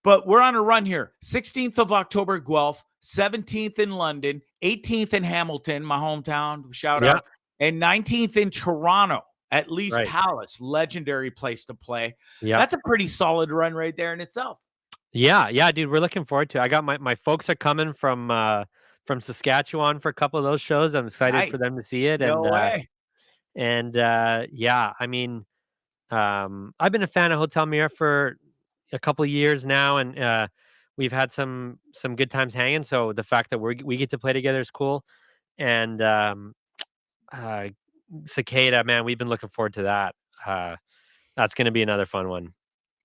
But we're on a run here. 16th of October, Guelph, 17th in London, 18th in Hamilton, my hometown, shout out, and 19th in Toronto, at least Palace, legendary place to play. Yeah, that's a pretty solid run right there in itself. Yeah, dude, we're looking forward to it. I got my folks are coming from Saskatchewan for a couple of those shows. I'm excited for them to see it. No way. I mean, I've been a fan of Hotel Mira for a couple of years now, and we've had some good times hanging. So the fact that we get to play together is cool. And Cicada, man, we've been looking forward to that. That's going to be another fun one.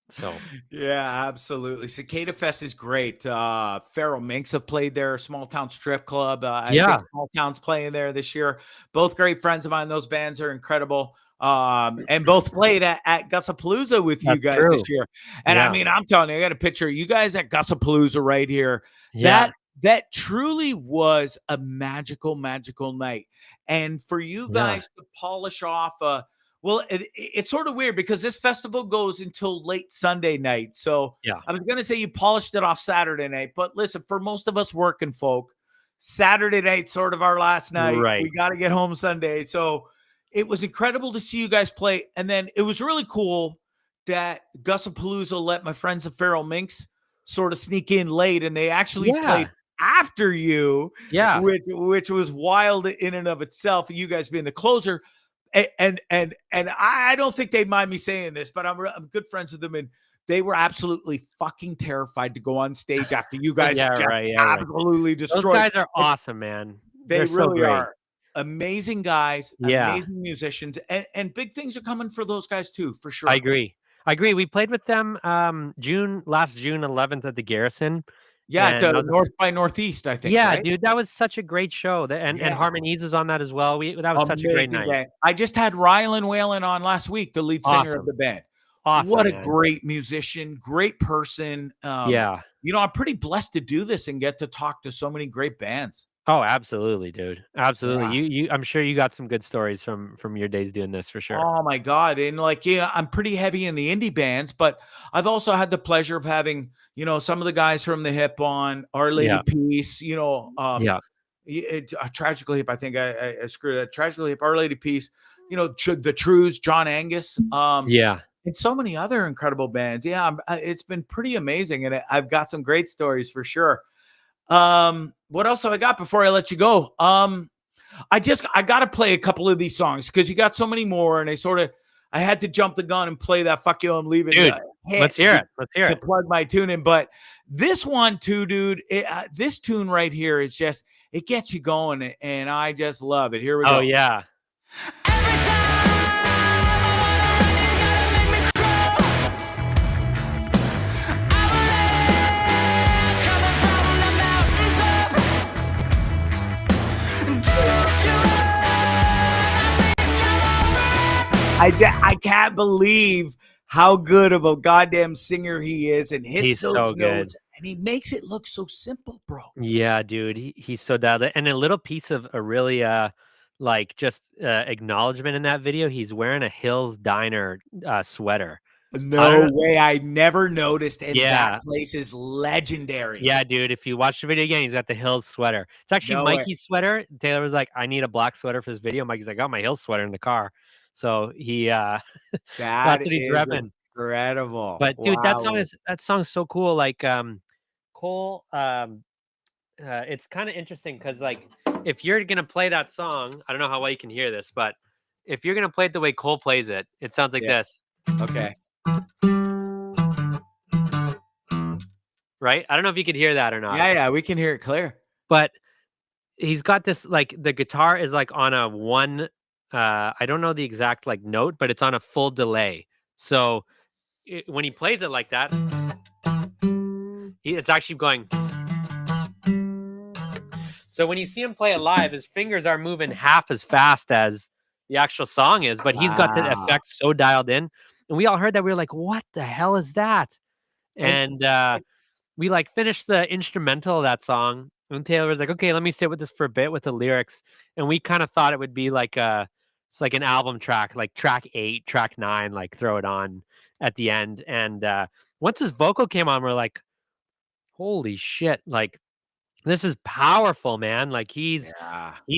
So yeah, absolutely. Cicada Fest is great. Feral Minx have played there, Small Town Strip Club. I think Small Town's playing there this year. Both great friends of mine. Those bands are incredible. And both played at Gussapalooza with you guys this year. And I mean, I'm telling you, I got a picture of you guys at Gussapalooza right here. That truly was a magical night. And for you guys to polish off well, it's sort of weird because this festival goes until late Sunday night. So I was going to say you polished it off Saturday night, but listen, for most of us working folk, Saturday night's sort of our last night. Right. We got to get home Sunday. So it was incredible to see you guys play. And then it was really cool that Gussapalooza let my friends the Feral Minx sort of sneak in late, and they actually played after you, which was wild in and of itself, you guys being the closer. And I don't think they mind me saying this, but I'm good friends with them, and they were absolutely fucking terrified to go on stage after you guys absolutely destroyed. Those guys are awesome, man. They're really are. Amazing guys, amazing musicians, and big things are coming for those guys too, for sure. I agree. We played with them last June 11th at the Garrison. Yeah, the North by Northeast, I think. Yeah, right? Dude, that was such a great show. And Harmonies was on that as well. That was such a great night. Band. I just had Rylan Whalen on last week, the lead singer of the band. Awesome. What a great musician, great person. You know, I'm pretty blessed to do this and get to talk to so many great bands. Oh, absolutely, dude. Absolutely. Yeah. I'm sure you got some good stories from your days doing this for sure. Oh my God. And I'm pretty heavy in the indie bands, but I've also had the pleasure of having, some of the guys from the Hip on Our Lady Peace, Tragically Hip. I think I screwed it. Tragically Hip, Our Lady Peace, the Trues, John Angus. And so many other incredible bands. Yeah. It's been pretty amazing. And I've got some great stories for sure. What else have I got before I let you go? I got to play a couple of these songs because you got so many more, and I had to jump the gun and play that "Fuck You, I'm Leaving." Dude, let's hear it. To plug my tune in, but this one too, dude. This tune right here is just, it gets you going, and I just love it. Here we go. Oh yeah. I can't believe how good of a goddamn singer he is and hits He's those so good. notes, and he makes it look so simple, bro. Yeah, dude, he's so dialed in. And a little piece of a really like just acknowledgement in that video. He's wearing a Hills Diner sweater. I don't No know. way. I never noticed, and Yeah. that place is legendary. Yeah, dude. If you watch the video again, he's got the Hills sweater. It's actually No way. Mikey's sweater. Taylor was like, "I need a black sweater for this video." Mikey's like, "I got my Hills sweater in the car." So he That that's what he's is repping. incredible. But dude, Wow. that song's so cool. Like Cole, it's kind of interesting because like if you're gonna play that song, I don't know how well you can hear this, but if you're gonna play it the way Cole plays it, it sounds like Yeah. this, Okay. right? I don't know if you could hear that or not. Yeah, we can hear it clear. But he's got this like the guitar is like on a one I don't know the exact like note, but it's on a full delay. So when he plays it like that, it's actually going. So when you see him play it live, his fingers are moving half as fast as the actual song is, but he's got the Wow. effect so dialed in. And we all heard that. We were like, what the hell is that? And we like finished the instrumental of that song. And Taylor was like, okay, let me sit with this for a bit with the lyrics. And we kind of thought it would be like it's like an album track, like track 8, track 9, like throw it on at the end. And once his vocal came on, we're like, holy shit, like this is powerful, man. Like he's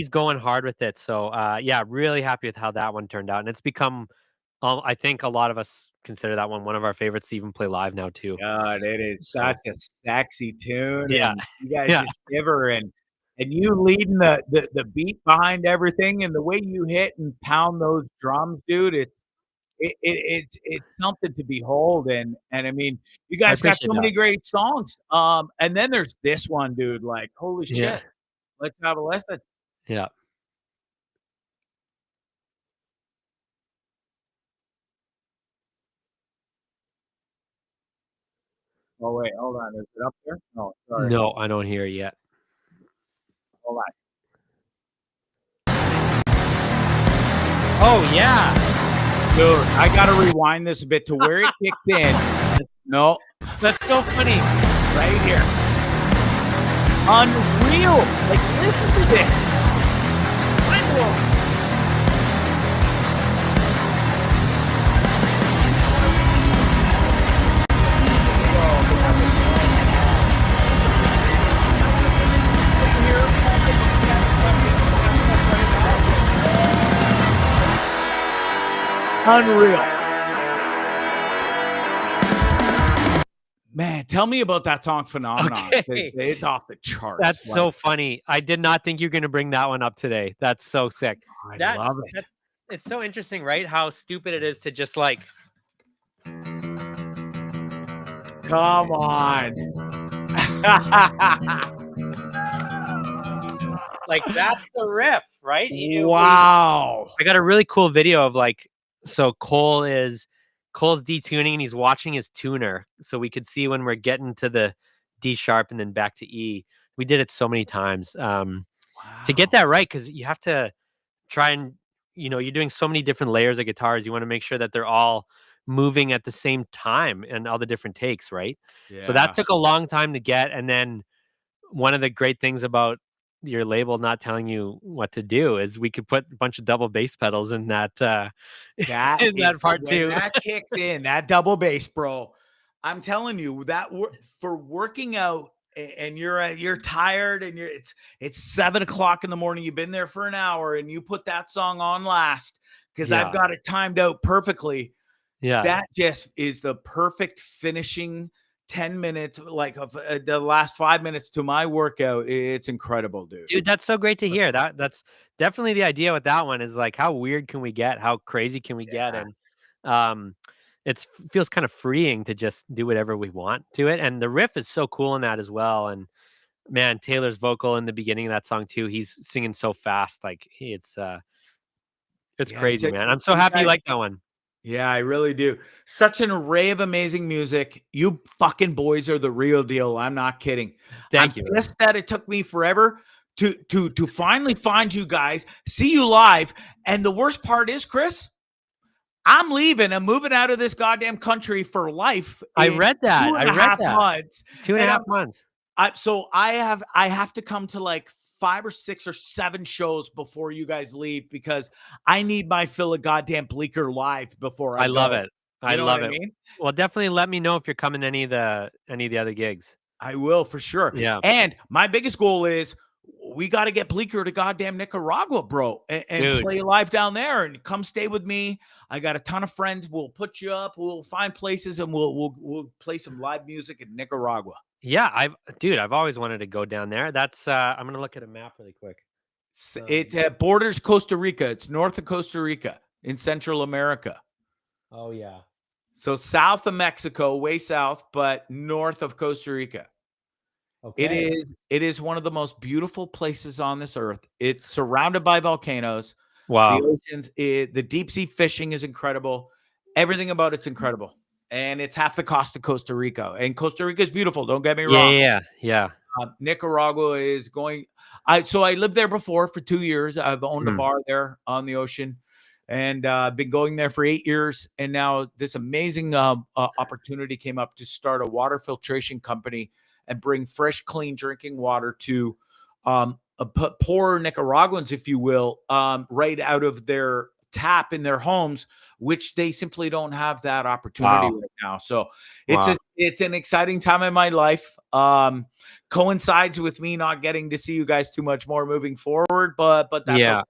going hard with it. So yeah, really happy with how that one turned out. And it's become I think a lot of us consider that one of our favorites to even play live now too. God, it is So such a sexy tune, yeah. and you guys Yeah. just shiver, and you leading the beat behind everything, and the way you hit and pound those drums, dude, it's something to behold, and I mean, you I guys got appreciate so many that. great songs, and then there's this one, dude, like, holy Yeah. shit, let's have a listen. Yeah. Oh, wait, hold on, is it up there? No, sorry, No, I don't hear it yet. hold on. Oh yeah. Dude, I gotta rewind this a bit to where it kicks in. No, That's so funny. right here. Unreal. Like, listen to this. Mind-blowing. Unreal. Man, tell me about that song Phenomenon. Okay. It's off the charts. That's so funny. I did not think you're gonna bring that one up today. That's so sick. I That's, love it. it's so interesting, right? How stupid it is to just like Come on. like that's the riff, right? Wow. I got a really cool video of like, so Cole's detuning and he's watching his tuner, so we could see when we're getting to the D sharp and then back to E. We did it so many times to get that right, because you have to try and you're doing so many different layers of guitars. You want to make sure that they're all moving at the same time and all the different takes, right? So that took a long time to get. And then one of the great things about your label not telling you what to do is we could put a bunch of double bass pedals in that in that part when too. that kicks in, that double bass, bro. I'm telling you that for working out, and you're tired, and it's 7:00 in the morning. You've been there for an hour, and you put that song on last because I've got it timed out perfectly. Yeah, That just is the perfect finishing 10 minutes, like of the last 5 minutes to my workout. It's incredible, dude. That's so great to hear. That's definitely the idea with that one, is like, how weird can we get? How crazy can we get? And it feels kind of freeing to just do whatever we want to it. And the riff is so cool in that as well. And man, Taylor's vocal in the beginning of that song too. He's singing so fast, like it's crazy, man. I'm so happy you like that one. Yeah, I really do. Such an array of amazing music. You fucking boys are the real deal. I'm not kidding. Thank you. Just that it took me forever to finally find you guys, see you live. And the worst part is, Chris, I'm leaving. I'm moving out of this goddamn country for life. I in read that. 2.5 months. 2.5 months. So I have to come to like 5 or 6 or 7 shows before you guys leave because I need my fill of goddamn Bleeker live before I love go. it. I You know love what it. I mean? Well, definitely let me know if you're coming to any of the other gigs. I will for sure. Yeah. And my biggest goal is we got to get Bleeker to goddamn Nicaragua, bro, and Dude. play live down there and come stay with me. I got a ton of friends. We'll put you up. We'll find places and we'll play some live music in Nicaragua. Yeah, I've always wanted to go down there. That's I'm gonna look at a map really quick. It borders Costa Rica. It's north of Costa Rica in Central America. Oh yeah. So south of Mexico, way south, but north of Costa Rica. Okay. It is one of the most beautiful places on this earth. It's surrounded by volcanoes. Wow. The oceans, the deep sea fishing is incredible. Everything about it's incredible. And it's half the cost of Costa Rica. And Costa Rica is beautiful. Don't get me wrong. Yeah. Nicaragua is going. So I lived there before for 2 years. I've owned a bar there on the ocean, and been going there for 8 years. And now this amazing opportunity came up to start a water filtration company and bring fresh, clean drinking water to poor Nicaraguans, if you will, right out of their tap in their homes, which they simply don't have that opportunity right now. So it's an exciting time in my life. Coincides with me not getting to see you guys too much more moving forward, but that's okay.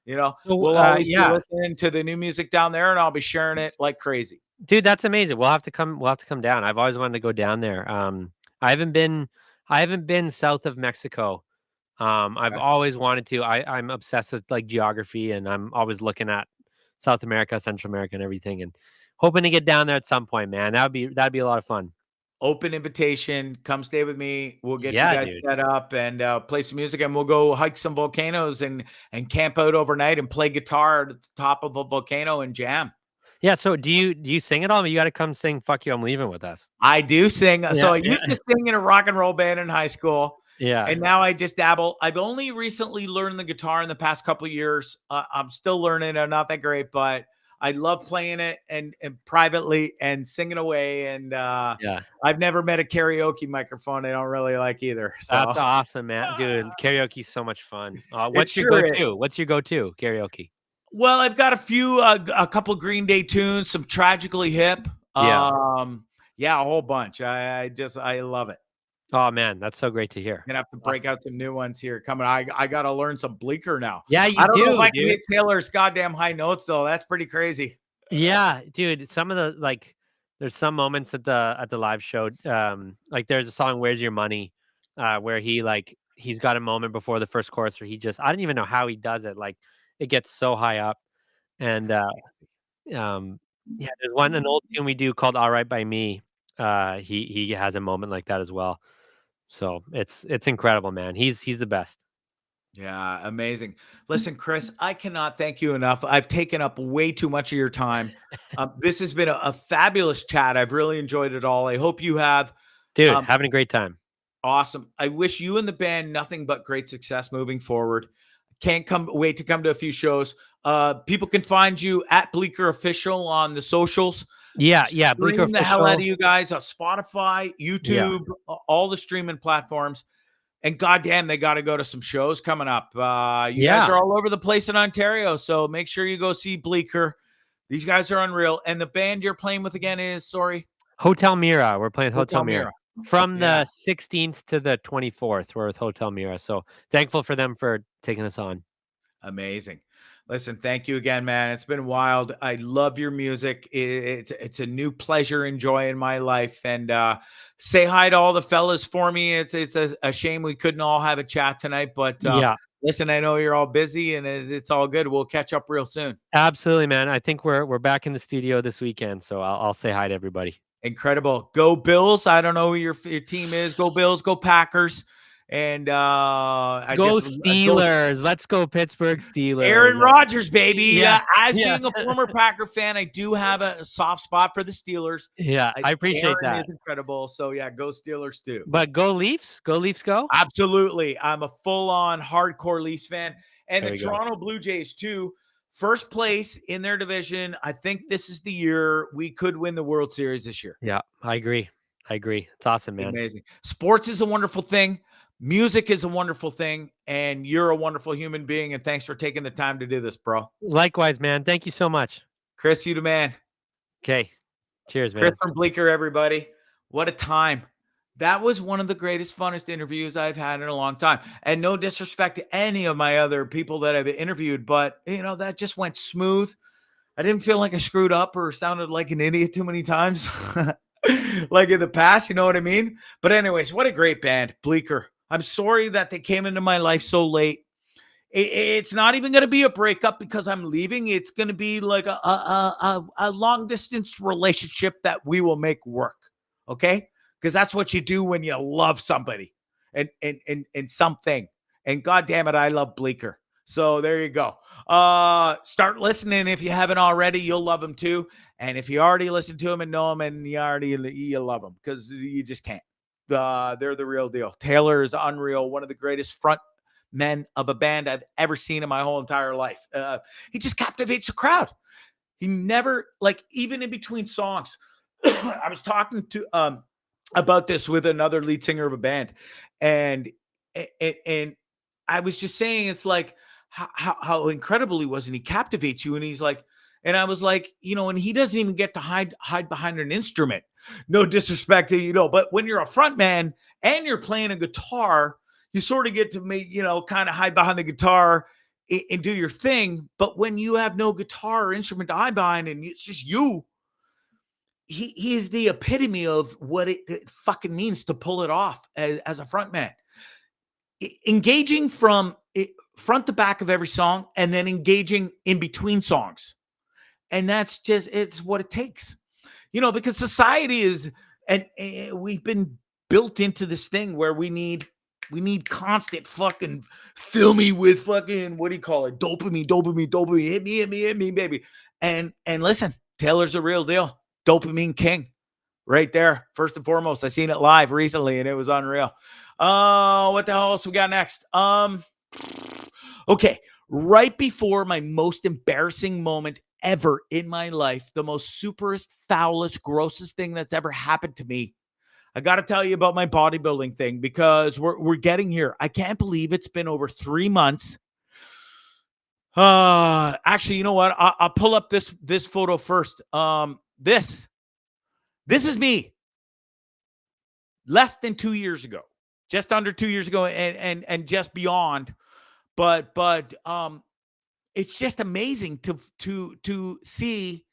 You know, So, we'll always be listening to the new music down there, and I'll be sharing it like crazy. Dude, that's amazing. We'll have to come down. I've always wanted to go down there. I haven't been south of Mexico. I've always wanted to. I'm obsessed with like geography, and I'm always looking at South America, Central America, and everything, and hoping to get down there at some point, man. That'd be a lot of fun. Open invitation. Come stay with me. We'll get you Yeah, guys dude. set up and play some music, and we'll go hike some volcanoes and camp out overnight and play guitar at the top of a volcano and jam. Yeah. So do you sing at all? You got to come sing "Fuck You, I'm Leaving" with us. I do sing. So I Yeah. used to sing in a rock and roll band in high school. Yeah. And now I just dabble. I've only recently learned the guitar in the past couple of years. I'm still learning. I'm not that great, but I love playing it and privately and singing away. And I've never met a karaoke microphone I don't really like either. So That's awesome, man. Dude, karaoke's so much fun. What's your go-to? What's your go-to karaoke? Well, I've got a couple Green Day tunes, some Tragically Hip. Yeah. A whole bunch. I love it. Oh man, that's so great to hear. Gonna have to break out some new ones here coming. I gotta learn some Bleeker now. Yeah, I don't know if I can hit Taylor's goddamn high notes though. That's pretty crazy. Yeah, dude. Some of the there's some moments at the live show. Like there's a song "Where's Your Money," where he's got a moment before the first chorus where I don't even know how he does it. Like it gets so high up, and there's an old tune we do called "All Right by Me." He has a moment like that as well. So it's incredible, man. He's the best. Yeah, amazing. Listen, Chris, I cannot thank you enough. I've taken up way too much of your time. This has been a fabulous chat. I've really enjoyed it all. I hope you have. Dude, having a great time. Awesome. I wish you and the band nothing but great success moving forward. Can't wait to come to a few shows. People can find you at Bleeker Official on the socials. Yeah, Bleeker Stream the hell out of you guys on Spotify, YouTube, all the streaming platforms. And goddamn, they got to go to some shows coming up. You guys are all over the place in Ontario, so make sure you go see Bleeker. These guys are unreal. And the band you're playing with again is, sorry? Hotel Mira. We're playing Hotel Mira. From the 16th to the 24th, we're with Hotel Mira. So thankful for them for taking us on. Amazing. Listen, thank you again, man. It's been wild. I love your music. It's a new pleasure and joy in my life. And say hi to all the fellas for me. It's a shame we couldn't all have a chat tonight, but listen, I know you're all busy and it's all good. We'll catch up real soon. Absolutely, man. I think we're back in the studio this weekend, so I'll say hi to everybody. Incredible. Go Bills. I don't know who your team is. Go Bills. Go Packers. And go Steelers. Let's go Pittsburgh Steelers. Aaron Rodgers, baby. As being a former Packer fan, I do have a soft spot for the Steelers. Yeah, I appreciate that. Is incredible. So yeah, go Steelers too. But go Leafs. Go Leafs. Go. Absolutely. I'm a full-on hardcore Leafs fan, and the Toronto Blue Jays too. first place in their division. I think this is the year we could win the World Series this year. Yeah, I agree. It's awesome, man. Amazing. Sports is a wonderful thing. Music is a wonderful thing. And you're a wonderful human being. And thanks for taking the time to do this, bro. Likewise, man. Thank you so much. Chris, you the man. Okay. Cheers, man. Chris from Bleeker, everybody. What a time. That was one of the greatest, funnest interviews I've had in a long time. And no disrespect to any of my other people that I've interviewed, but, that just went smooth. I didn't feel like I screwed up or sounded like an idiot too many times. Like in the past, you know what I mean? But anyways, what a great band, Bleeker. I'm sorry that they came into my life so late. It's not even going to be a breakup because I'm leaving. It's going to be like a long distance relationship that we will make work. Okay? Because that's what you do when you love somebody and something. And God damn it, I love Bleeker. So there you go. Start listening if you haven't already. You'll love them too. And if you already listen to them and know them, and you love them because you just can't. They're the real deal. Taylor is unreal. One of the greatest front men of a band I've ever seen in my whole entire life. He just captivates the crowd. He never, even in between songs. I was talking to about this with another lead singer of a band, and I was just saying it's like how incredible he was, and he captivates you, and he's like, and I was like, and he doesn't even get to hide behind an instrument. No disrespect to but when you're a front man and you're playing a guitar, you sort of get to make kind of hide behind the guitar and do your thing. But when you have no guitar or instrument to hide behind, and it's just you. He is the epitome of what it fucking means to pull it off as a front man. Engaging from front to back of every song and then engaging in between songs. And that's it's what it takes. Because society is, and we've been built into this thing where we need constant fucking fill me with fucking, what do you call it? Dopamine. Hit me, baby. And listen, Taylor's a real deal. Dopamine king right there. First and foremost, I seen it live recently and it was unreal. What the hell else we got next? Okay. Right before my most embarrassing moment ever in my life, the most superest, foulest, grossest thing that's ever happened to me, I got to tell you about my bodybuilding thing because we're getting here. I can't believe it's been over 3 months. Actually, you know what? I'll pull up this photo first. This is me less than 2 years ago, just under 2 years ago and just beyond. But it's just amazing to see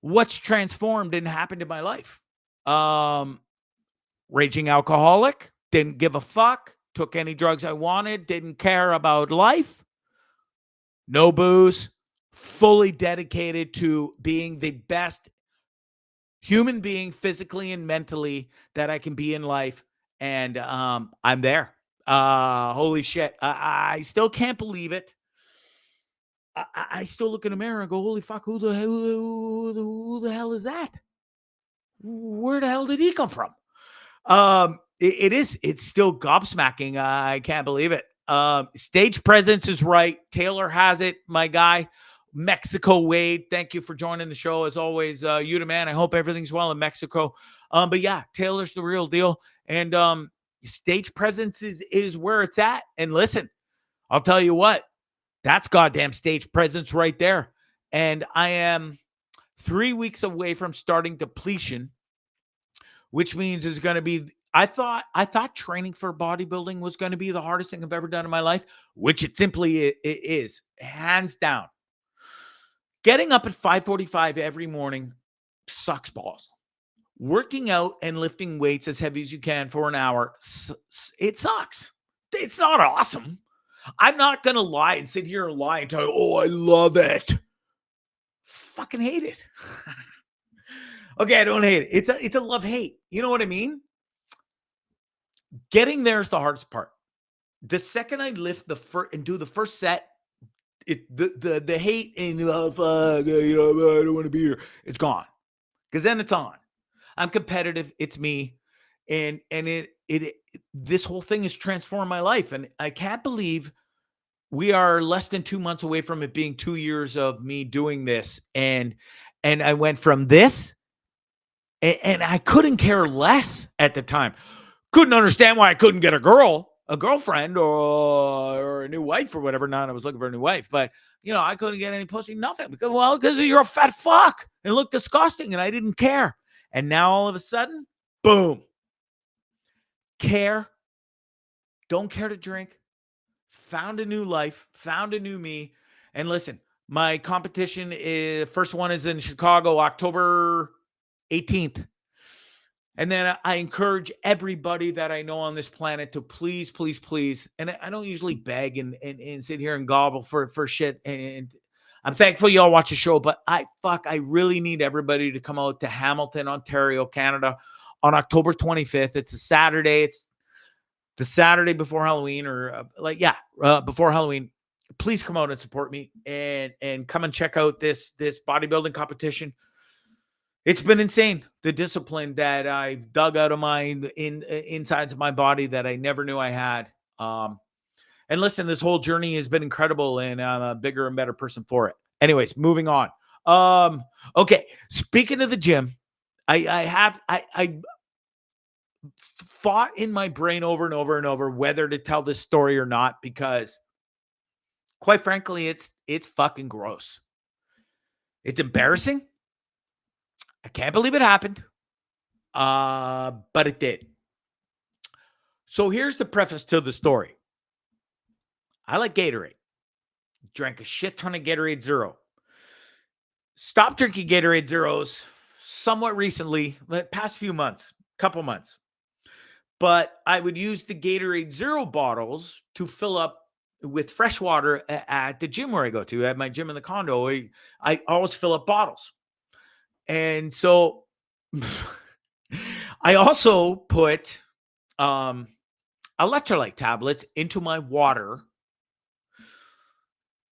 what's transformed and happened in my life. Raging alcoholic, didn't give a fuck, took any drugs I wanted, didn't care about life, no booze, fully dedicated to being the best human being physically and mentally that I can be in life. And I'm there. Holy shit. I still can't believe it. I still look in the mirror and go, holy fuck, who the hell is that? Where the hell did he come from? It's still gobsmacking. I can't believe it. Stage presence is right. Taylor has it, my guy. Mexico Wade, thank you for joining the show as always. You the man. I hope everything's well in Mexico. But yeah, Taylor's the real deal. And stage presence is where it's at. And listen, I'll tell you what, that's goddamn stage presence right there. And I am 3 weeks away from starting depletion, which means it's going to be, I thought training for bodybuilding was going to be the hardest thing I've ever done in my life, which it simply is, hands down. Getting up at 5:45 every morning sucks balls. Working out and lifting weights as heavy as you can for an hour, it sucks. It's not awesome. I'm not going to lie and sit here and lie and tell you, oh, I love it. Fucking hate it. Okay, I don't hate it. It's a love-hate. You know what I mean? Getting there is the hardest part. The second I lift and do the first set, the hate and fuck, I don't want to be here. It's gone. Because then it's on. I'm competitive. It's me. And this whole thing has transformed my life. And I can't believe we are less than 2 months away from it being 2 years of me doing this. And I went from this, and I couldn't care less at the time. Couldn't understand why I couldn't get a girlfriend or a new wife or whatever. Not I was looking for a new wife, but I couldn't get any pussy, nothing. Because you're a fat fuck and look disgusting, and I didn't care. And now all of a sudden, boom. Don't care to drink. Found a new life, found a new me. And listen, my competition first one is in Chicago, October 18th. And then I encourage everybody that I know on this planet to please, please, please. And I don't usually beg and sit here and gobble for shit. And I'm thankful y'all watch the show, but I really need everybody to come out to Hamilton, Ontario, Canada on October 25th. It's a Saturday. It's the Saturday before Halloween before Halloween. Please come out and support me and come and check out this bodybuilding competition. It's been insane. The discipline that I've dug out of my insides of my body that I never knew I had. And listen, this whole journey has been incredible, and I'm a bigger and better person for it. Anyways, moving on. Okay. Speaking of the gym, I fought in my brain over and over and over whether to tell this story or not, because quite frankly, it's fucking gross. It's embarrassing. I can't believe it happened. But it did. So here's the preface to the story. I like Gatorade. Drank a shit ton of Gatorade Zero. Stopped drinking Gatorade Zeros somewhat recently, past few months, couple months. But I would use the Gatorade Zero bottles to fill up with fresh water at the gym where I go to. At my gym in the condo, I always fill up bottles. And so I also put electrolyte tablets into my water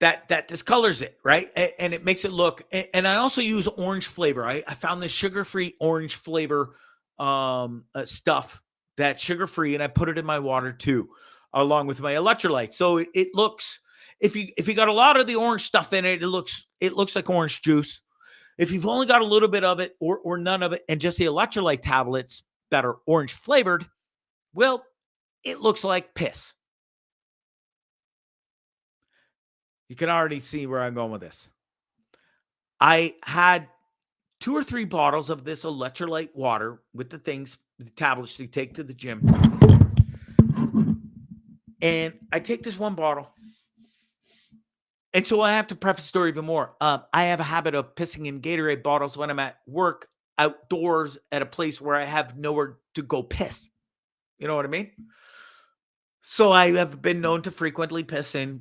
that discolors it, right? And it makes it look, and I also use orange flavor. I found this sugar-free orange flavor stuff that's sugar-free, and I put it in my water too, along with my electrolyte. So it looks, if you got a lot of the orange stuff in it, it looks like orange juice. If you've only got a little bit of it or none of it and just the electrolyte tablets that are orange flavored, well, it looks like piss. You can already see where I'm going with this. I had 2 or 3 bottles of this electrolyte water with the tablets you take to the gym. And I take this one bottle. And so I have to preface the story even more. I have a habit of pissing in Gatorade bottles when I'm at work, outdoors, at a place where I have nowhere to go piss. You know what I mean? So I have been known to frequently piss in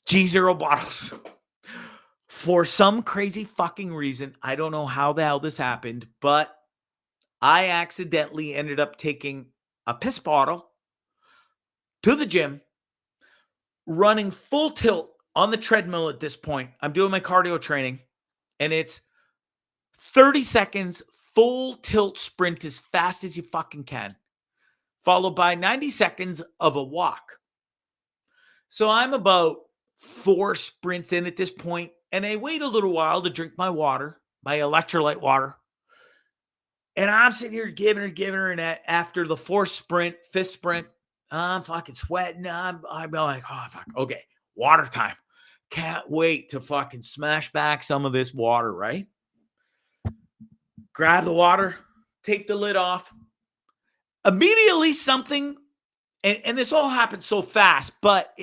G0 bottles. For some crazy fucking reason, I don't know how the hell this happened, but I accidentally ended up taking a piss bottle to the gym, running full tilt on the treadmill at this point. I'm doing my cardio training, and it's 30 seconds, full tilt sprint as fast as you fucking can, followed by 90 seconds of a walk. So I'm about 4 sprints in at this point, and I wait a little while to drink my water, my electrolyte water. And I'm sitting here giving her, and after the 5th sprint, I'm fucking sweating. I'm like, oh, fuck. Okay, water time. Can't wait to fucking smash back some of this water, right? Grab the water, take the lid off. Immediately something, and this all happened so fast, but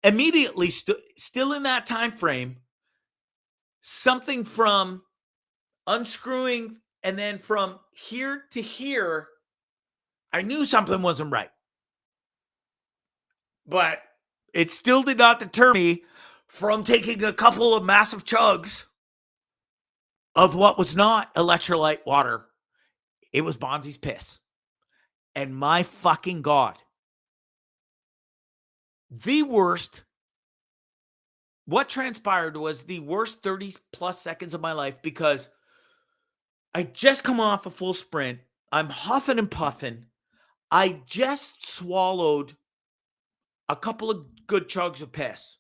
immediately, still in that time frame, something from unscrewing and then from here to here, I knew something wasn't right. But it still did not deter me from taking a couple of massive chugs of what was not electrolyte water. It was Bonzi's piss. And my fucking God, the worst, what transpired was the worst 30 plus seconds of my life, because I just come off a full sprint. I'm huffing and puffing. I just swallowed a couple of good chugs of piss.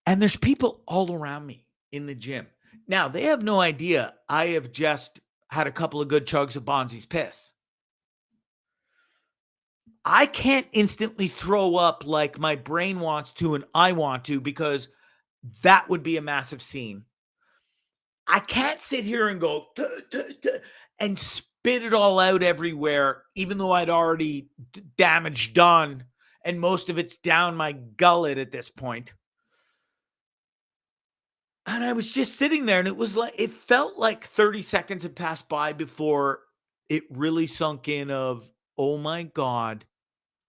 And there's people all around me in the gym. Now, they have no idea I have just had a couple of good chugs of Bonzi's piss. I can't instantly throw up like my brain wants to and I want to, because that would be a massive scene. I can't sit here and go and spit it all out everywhere, even though I'd already damage done and most of it's down my gullet at this point. And I was just sitting there, and it felt like 30 seconds had passed by before it really sunk in of, oh my God,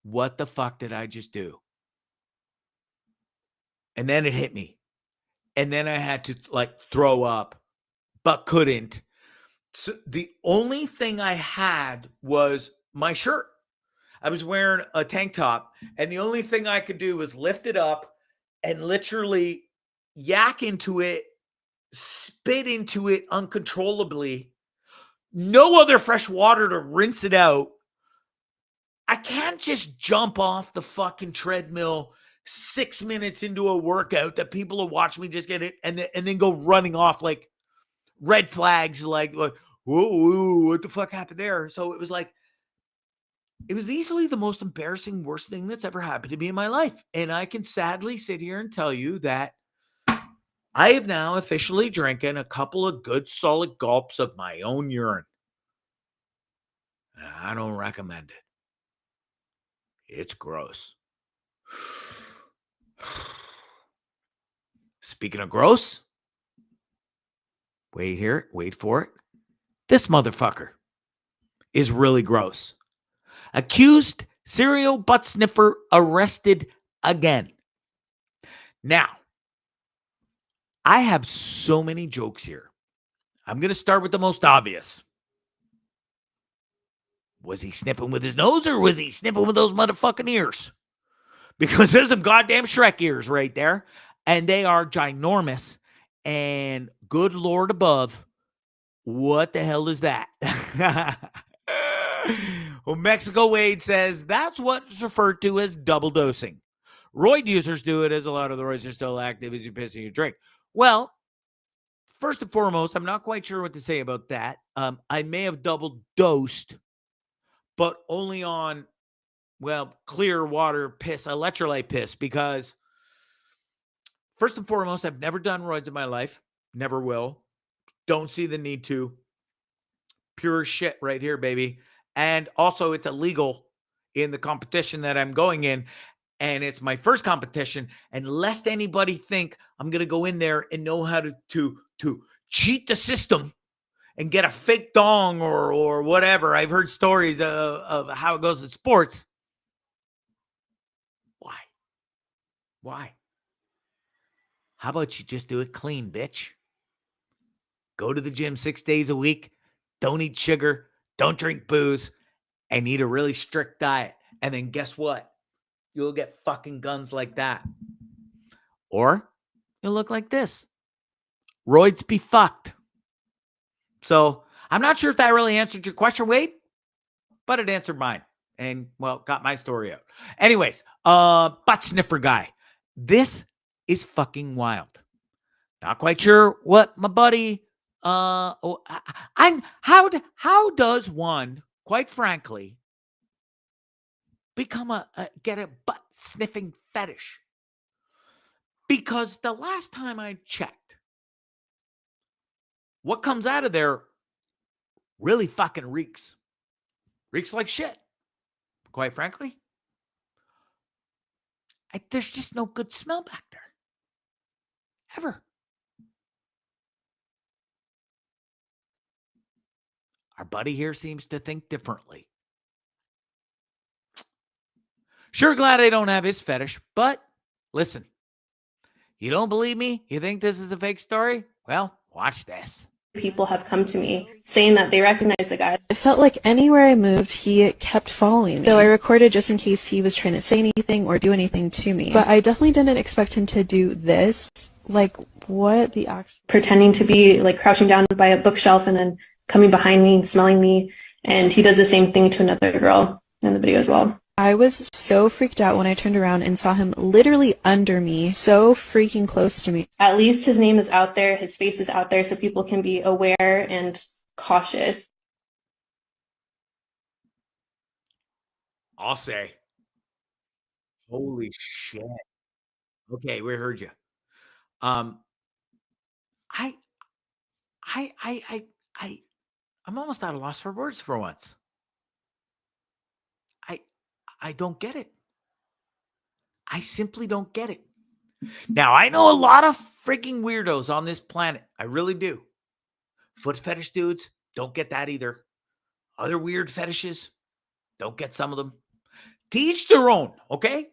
what the fuck did I just do? And then it hit me. And then I had to like throw up, but couldn't. So the only thing I had was my shirt. I was wearing a tank top, and the only thing I could do was lift it up and literally yak into it, spit into it uncontrollably. No other fresh water to rinse it out. I can't just jump off the fucking treadmill 6 minutes into a workout that people will watch me just get it and then go running off like red flags, like whoa, what the fuck happened there? So it was like, it was easily the most embarrassing, worst thing that's ever happened to me in my life. And I can sadly sit here and tell you that I have now officially drinking a couple of good solid gulps of my own urine. I don't recommend it. It's gross. Speaking of gross, wait for it. This motherfucker is really gross. Accused serial butt sniffer arrested again. Now, I have so many jokes here. I'm going to start with the most obvious. Was he sniffing with his nose, or was he sniffing with those motherfucking ears? Because there's some goddamn Shrek ears right there. And they are ginormous. And good Lord above, what the hell is that? Well, Mexico Wade says that's what's referred to as double dosing. Roid users do it, as a lot of the roids are still active as you piss and you drink. Well, first and foremost, I'm not quite sure what to say about that. I may have double dosed, but only on, well, clear water piss, electrolyte piss, because first and foremost, I've never done roids in my life. Never will. Don't see the need to. Pure shit right here, baby. And also, it's illegal in the competition that I'm going in. And it's my first competition. And lest anybody think I'm going to go in there and know how to cheat the system and get a fake dong or whatever. I've heard stories of how it goes in sports. Why? How about you just do it clean, bitch? Go to the gym 6 days a week. Don't eat sugar. Don't drink booze. And eat a really strict diet. And then guess what? You'll get fucking guns like that. Or you'll look like this. Roids be fucked. So I'm not sure if that really answered your question, Wade, but it answered mine. And, well, got my story out. Anyways, butt sniffer guy. This is fucking wild. Not quite sure what my buddy, how does one, quite frankly, become get a butt sniffing fetish? Because the last time I checked, what comes out of there really fucking reeks. Reeks like shit. Quite frankly, there's just no good smell back there. Ever. Our buddy here seems to think differently. Sure glad I don't have his fetish, but listen, you don't believe me? You think this is a fake story? Well, watch this. People have come to me saying that they recognize the guy. It felt like anywhere I moved, he kept following me. So I recorded just in case he was trying to say anything or do anything to me. But I definitely didn't expect him to do this. Like, what the actual... Pretending to be, like, crouching down by a bookshelf and then coming behind me, smelling me. And he does the same thing to another girl in the video as well. I was so freaked out when I turned around and saw him literally under me, so freaking close to me. At least his name is out there, his face is out there, so people can be aware and cautious. I'll say. Holy shit. Okay, we heard you. I I'm almost at a loss for words for once. I don't get it. I simply don't get it. Now, I know a lot of freaking weirdos on this planet. I really do. Foot fetish dudes, don't get that either. Other weird fetishes, don't get some of them. To each their own, okay?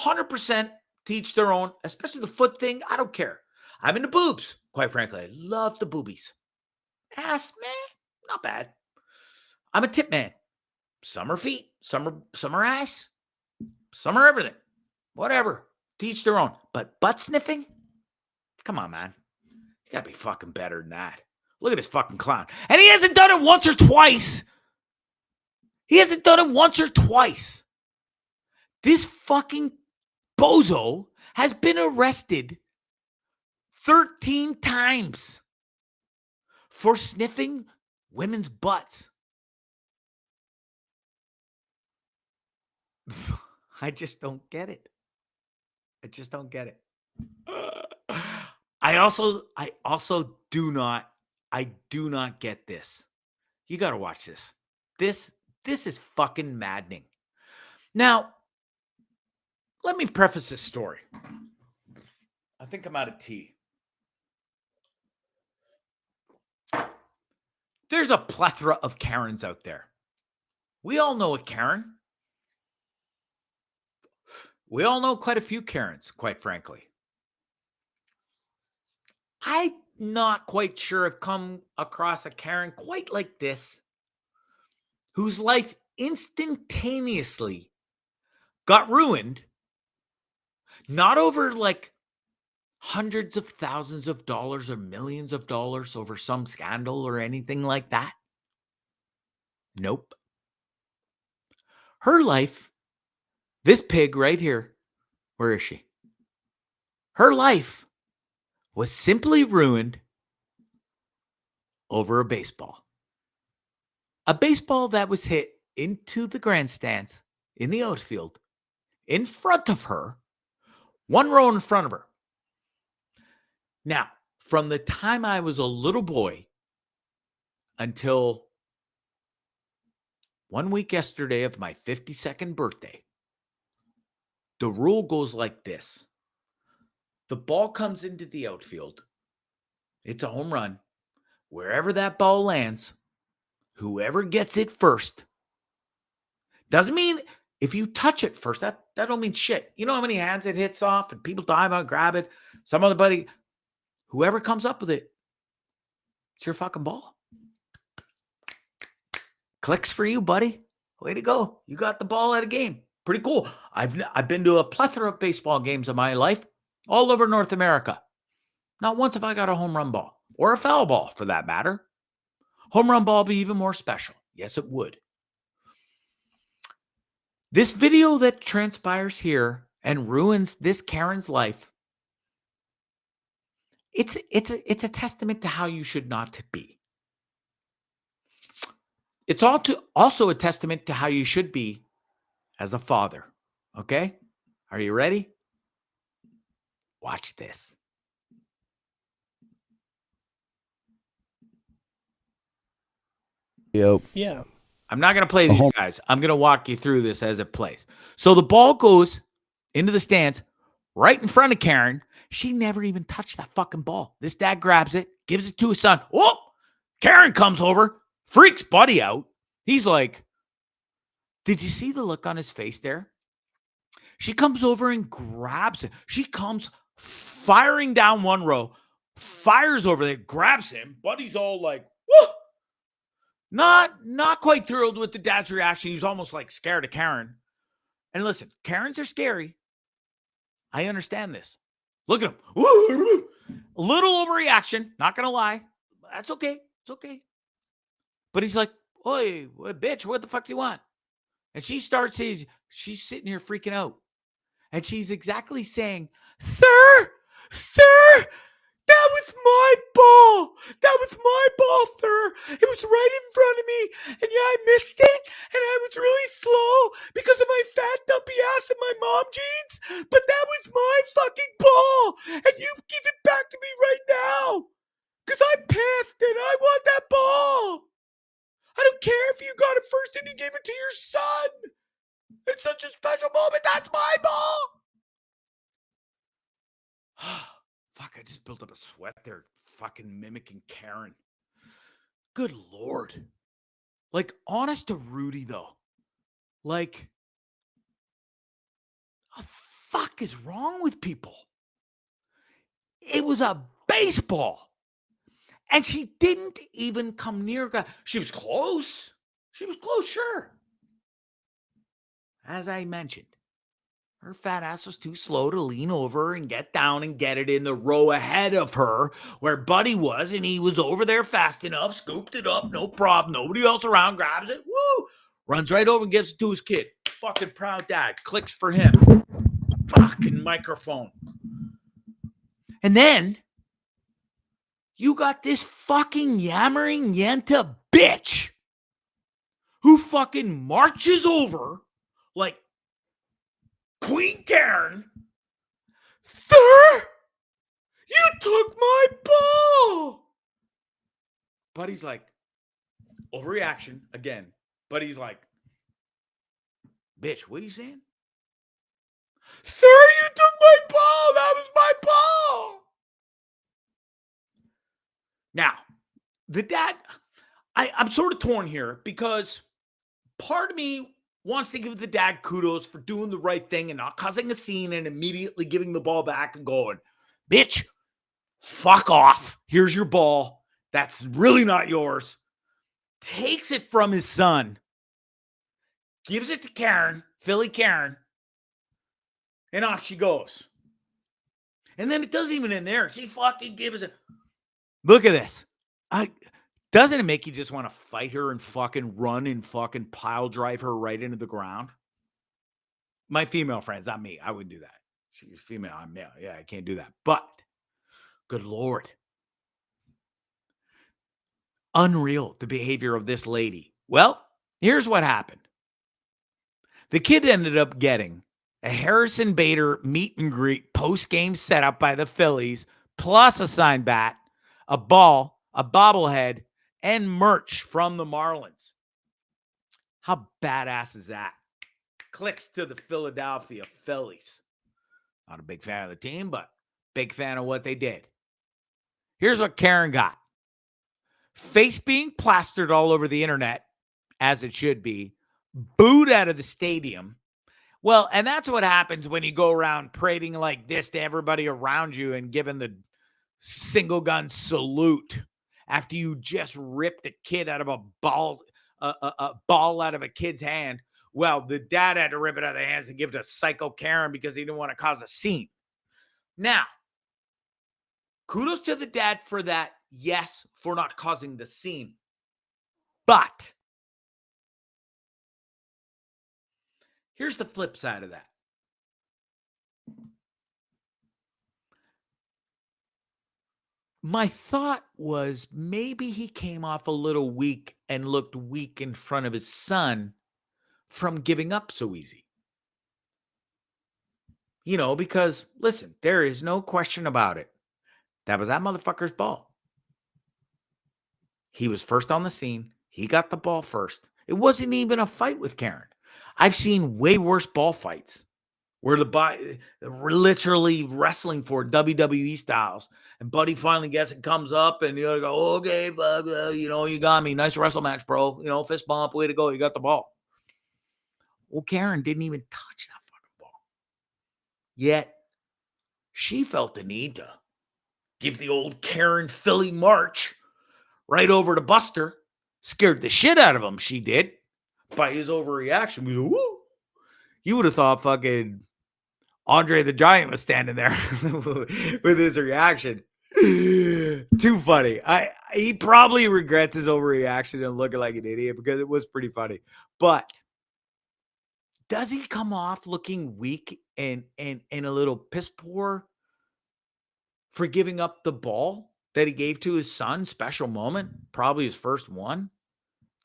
100% to each their own, especially the foot thing. I don't care. I'm into boobs, quite frankly. I love the boobies. Ass, meh, not bad. I'm a tip man. Some are feet, some are ass, some are everything. Whatever. Teach their own. But butt sniffing? Come on, man. You gotta be fucking better than that. Look at this fucking clown. And he hasn't done it once or twice. He hasn't done it once or twice. This fucking bozo has been arrested 13 times for sniffing women's butts. I just don't get it. I just don't get it. I also do not get this. You got to watch this. This is fucking maddening. Now, let me preface this story. I think I'm out of tea. There's a plethora of Karens out there. We all know a Karen. We all know quite a few Karens, quite frankly. I'm not quite sure I've come across a Karen quite like this, whose life instantaneously got ruined, not over like hundreds of thousands of dollars or millions of dollars over some scandal or anything like that. Nope. Her life, this pig right here, where is she? Her life was simply ruined over a baseball. A baseball that was hit into the grandstands in the outfield in front of her, one row in front of her. Now, from the time I was a little boy until 1 week yesterday of my 52nd birthday, the rule goes like this. The ball comes into the outfield. It's a home run. Wherever that ball lands, whoever gets it first. Doesn't mean if you touch it first, that don't mean shit. You know how many hands it hits off and people dive on, grab it. Some other buddy, whoever comes up with it, it's your fucking ball. Clicks for you, buddy. Way to go. You got the ball at a game. Pretty cool. I've been to a plethora of baseball games in my life, all over North America. Not once have I got a home run ball, or a foul ball for that matter. Home run ball be even more special. Yes, it would. This video that transpires here and ruins this Karen's life, it's a testament to how you should not be. It's also a testament to how you should be as a father. Okay? Are you ready? Watch this. Yep. Yeah. I'm not going to play these guys. I'm going to walk you through this as it plays. So the ball goes into the stands right in front of Karen. She never even touched that fucking ball. This dad grabs it, gives it to his son. Oh, Karen comes over, freaks Buddy out. He's like, did you see the look on his face there? She comes over and grabs it. She comes firing down one row, fires over there, grabs him. Buddy's all like, whoa. Not quite thrilled with the dad's reaction. He's almost like scared of Karen. And listen, Karens are scary. I understand this. Look at him. A little overreaction. Not going to lie. That's okay. It's okay. But he's like, oi, bitch, what the fuck do you want? And she starts she's sitting here freaking out. And she's exactly saying, sir, that was my ball. That was my ball, sir. It was right in front of me. And yeah, I missed it. And I was really slow because of my fat, dumpy ass and my mom jeans. But that was my fucking ball. And you give it back to me right now. Because I'm pissed and I want that ball. I don't care if you got it first and you gave it to your son. It's such a special moment. That's my ball. Fuck, I just built up a sweat there fucking mimicking Karen. Good Lord. Like, honest to Rudy, though. Like, what the fuck is wrong with people? It was a baseball. And she didn't even come near. She was close. She was close, sure. As I mentioned, her fat ass was too slow to lean over and get down and get it in the row ahead of her where Buddy was, and he was over there fast enough, scooped it up, no problem. Nobody else around, grabs it, woo, runs right over and gives it to his kid. Fucking proud dad. Clicks for him. Fucking microphone. And then you got this fucking yammering Yenta bitch who fucking marches over like Queen Karen. Sir, you took my ball. Buddy's like, overreaction again. Buddy's like, bitch, what are you saying? Sir, you took my ball. That was my ball. Now, the dad, I'm sort of torn here because part of me wants to give the dad kudos for doing the right thing and not causing a scene and immediately giving the ball back and going, bitch, fuck off. Here's your ball. That's really not yours. Takes it from his son, gives it to Karen, Philly Karen, and off she goes. And then it doesn't even end there. She fucking gives it. Look at this. Doesn't it make you just want to fight her and fucking run and fucking pile drive her right into the ground? My female friends, not me. I wouldn't do that. She's female. I'm male. Yeah, I can't do that. But, good Lord. Unreal, the behavior of this lady. Well, here's what happened. The kid ended up getting a Harrison Bader meet and greet post-game setup by the Phillies, plus a signed bat, a ball, a bobblehead, and merch from the Marlins. How badass is that? Clicks to the Philadelphia Phillies. Not a big fan of the team, but big fan of what they did. Here's what Karen got. Face being plastered all over the internet, as it should be. Booed out of the stadium. Well, and that's what happens when you go around parading like this to everybody around you and giving the single gun salute after you just ripped a kid out of a ball out of a kid's hand. Well, the dad had to rip it out of the hands and give it to Psycho Karen because he didn't want to cause a scene. Now, kudos to the dad for that. Yes, for not causing the scene. But here's the flip side of that. My thought was maybe he came off a little weak and looked weak in front of his son from giving up so easy. You know, because, listen, there is no question about it. That was that motherfucker's ball. He was first on the scene. He got the ball first. It wasn't even a fight with Karen. I've seen way worse ball fights where we're literally wrestling for WWE styles. And Buddy finally gets it, comes up, and you go, okay, you got me. Nice wrestle match, bro. Fist bump, way to go. You got the ball. Well, Karen didn't even touch that fucking ball. Yet, she felt the need to give the old Karen Philly march right over to Buster. Scared the shit out of him, she did, by his overreaction. We go, woo. You would have thought fucking Andre the Giant was standing there with his reaction. Too funny. He probably regrets his overreaction and looking like an idiot because it was pretty funny. But does he come off looking weak and a little piss poor for giving up the ball that he gave to his son? Special moment, probably his first one,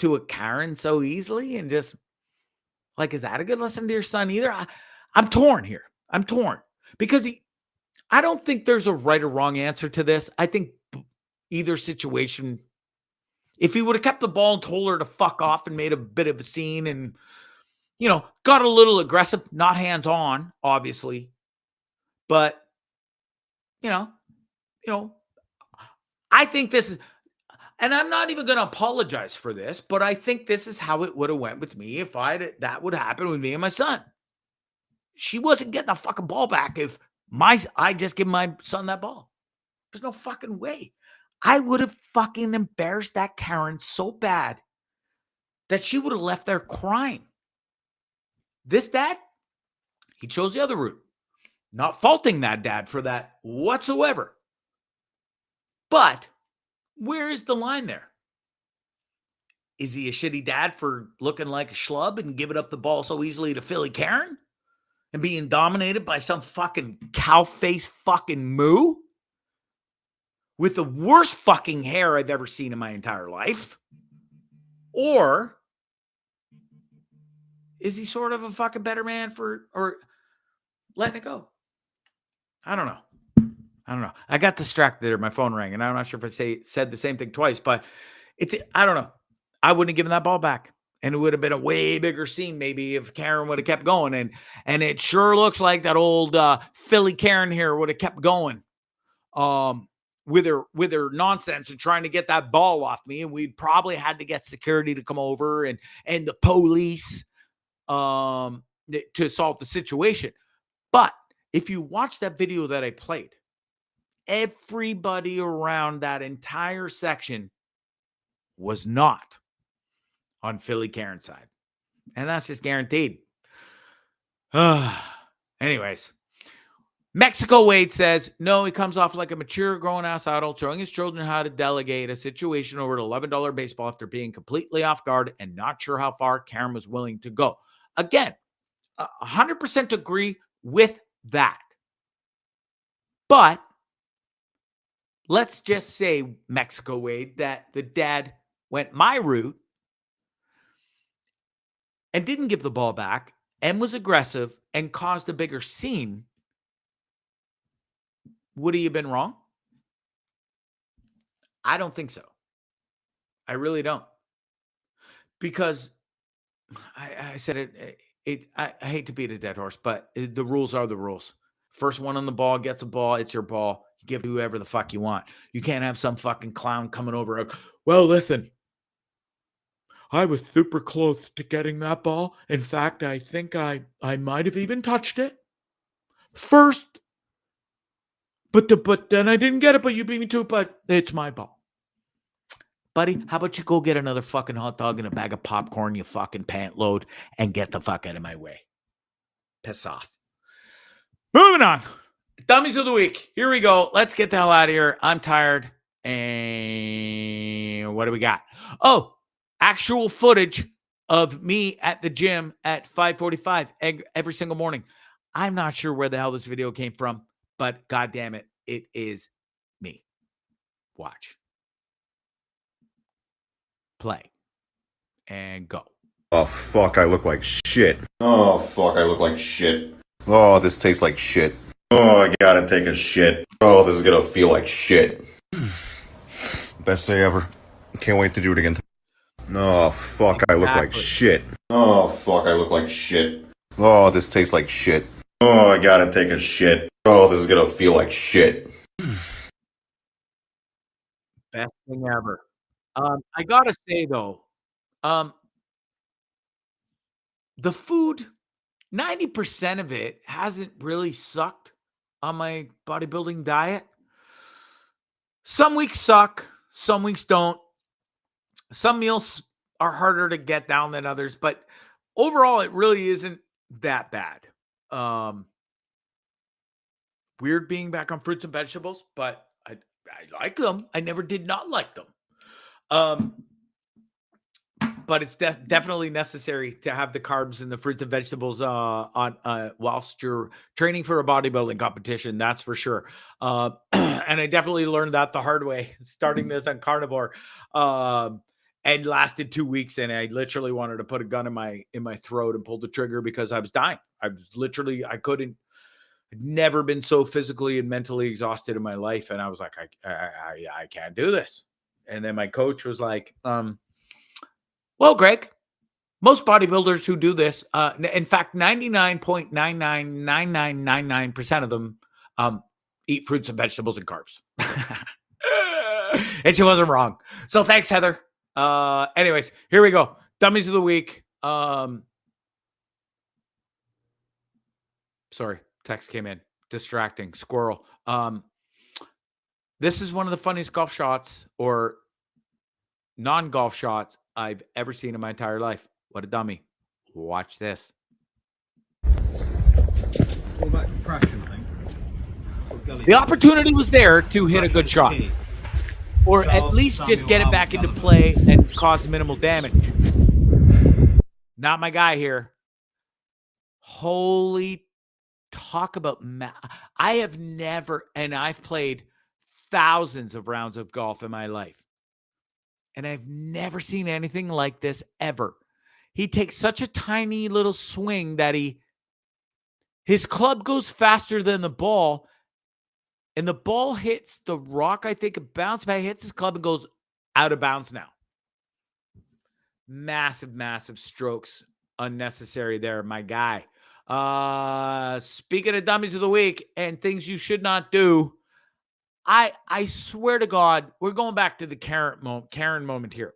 to a Karen so easily, and just like, is that a good lesson to your son either? I'm torn here. I'm torn because I don't think there's a right or wrong answer to this. I think either situation, if he would have kept the ball and told her to fuck off and made a bit of a scene and, you know, got a little aggressive, not hands on, obviously, but you know, I think this is, and I'm not even going to apologize for this, but I think this is how it would have went with me if that would happen with me and my son. She wasn't getting the fucking ball back if I just give my son that ball. There's no fucking way. I would have fucking embarrassed that Karen so bad that she would have left there crying. This dad, he chose the other route. Not faulting that dad for that whatsoever. But where is the line there? Is he a shitty dad for looking like a schlub and giving up the ball so easily to Philly Karen and being dominated by some fucking cow-faced fucking moo with the worst fucking hair I've ever seen in my entire life? Or is he sort of a fucking better man or letting it go? I don't know. I got distracted there. My phone rang, and I'm not sure if I said the same thing twice, but I don't know. I wouldn't have given that ball back. And it would have been a way bigger scene maybe if Karen would have kept going. And it sure looks like that old Philly Karen here would have kept going with her nonsense and trying to get that ball off me. And we'd probably had to get security to come over and the police to solve the situation. But if you watch that video that I played, everybody around that entire section was not on Philly Karen's side. And that's just guaranteed. Anyways, Mexico Wade says, no, he comes off like a mature grown-ass adult showing his children how to delegate a situation over an $11 baseball after being completely off guard and not sure how far Karen was willing to go. Again, 100% agree with that. But let's just say, Mexico Wade, that the dad went my route and didn't give the ball back and was aggressive and caused a bigger scene. Would he have been wrong? I don't think so. I really don't. Because I said it. I hate to beat a dead horse, but the rules are the rules. First one on the ball gets a ball. It's your ball. You give whoever the fuck you want. You can't have some fucking clown coming over. Well, listen, I was super close to getting that ball. In fact, I think I might have even touched it first. But then I didn't get it, but you beat me to it, but it's my ball. Buddy, how about you go get another fucking hot dog and a bag of popcorn, you fucking pant load, and get the fuck out of my way. Piss off. Moving on. Dummies of the week. Here we go. Let's get the hell out of here. I'm tired. And what do we got? Oh, actual footage of me at the gym at 5:45 every single morning. I'm not sure where the hell this video came from, but God damn it, it is me. Watch. Play. And go. Oh, fuck, I look like shit. Oh, fuck, I look like shit. Oh, this tastes like shit. Oh, I gotta take a shit. Oh, this is gonna feel like shit. Best day ever. Can't wait to do it again. Oh, fuck, I look like shit. Oh, fuck, I look like shit. Oh, this tastes like shit. Oh, I gotta take a shit. Oh, this is gonna feel like shit. Best thing ever. I gotta say though, the food, 90% of it hasn't really sucked on my bodybuilding diet. Some weeks suck, some weeks don't. Some meals are harder to get down than others, but overall, it really isn't that bad. Weird being back on fruits and vegetables, but I like them. I never did not like them. but it's definitely necessary to have the carbs and the fruits and vegetables on whilst you're training for a bodybuilding competition. That's for sure. And I definitely learned that the hard way, starting this on carnivore, and lasted 2 weeks. And I literally wanted to put a gun in my throat and pull the trigger because I was dying. I was literally, I'd never been so physically and mentally exhausted in my life. And I was like, I can't do this. And then my coach was like, well, Greg, most bodybuilders who do this, in fact, 99.999999% of them eat fruits and vegetables and carbs. And she wasn't wrong. So thanks, Heather. Anyways, here we go. Dummies of the week. Sorry, text came in. Distracting. Squirrel. This is one of the funniest golf shots or non-golf shots I've ever seen in my entire life. What a dummy. Watch this. The opportunity was there to hit a good shot. Or at least just get it back into play and cause minimal damage. Not my guy here. Holy talk about... I have never... And I've played thousands of rounds of golf in my life. And I've never seen anything like this ever. He takes such a tiny little swing that his club goes faster than the ball. And the ball hits the rock. I think it bounced back, hits his club and goes out of bounds now. Massive, massive strokes. Unnecessary there, my guy. Speaking of dummies of the week and things you should not do, I swear to God, we're going back to the Karen moment here.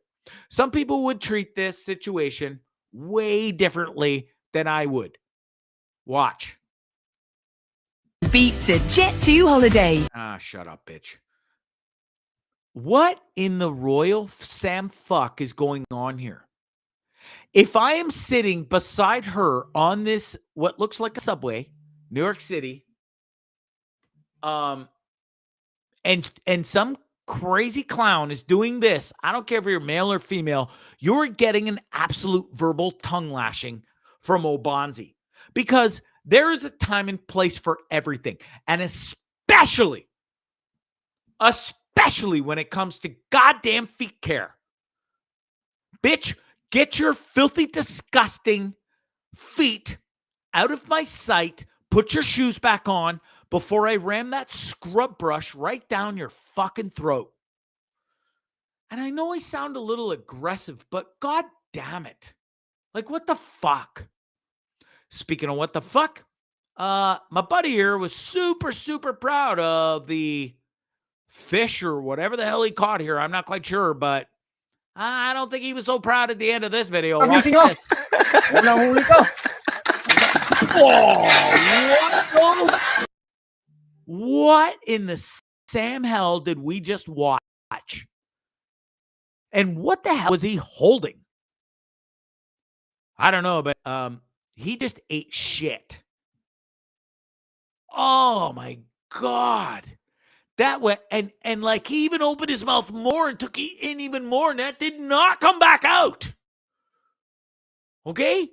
Some people would treat this situation way differently than I would. Watch. Beats a Jet2 holiday. Ah, shut up, bitch. What in the royal Sam fuck is going on here? If I am sitting beside her on this, what looks like a subway, New York City, and some crazy clown is doing this, I don't care if you're male or female, you're getting an absolute verbal tongue lashing from Obanzi. Because there is a time and place for everything. And especially when it comes to goddamn feet care. Bitch, get your filthy, disgusting feet out of my sight. Put your shoes back on before I ram that scrub brush right down your fucking throat. And I know I sound a little aggressive, but god damn it. Like, what the fuck? Speaking of what the fuck, my buddy here was super, super proud of the fish or whatever the hell he caught here. I'm not quite sure, but I don't think he was so proud at the end of this video. Watch this. Oh, what in the Sam hell did we just watch? And what the hell was he holding? I don't know, but he just ate shit. Oh my God. That went, and like he even opened his mouth more and took in even more, and that did not come back out. Okay?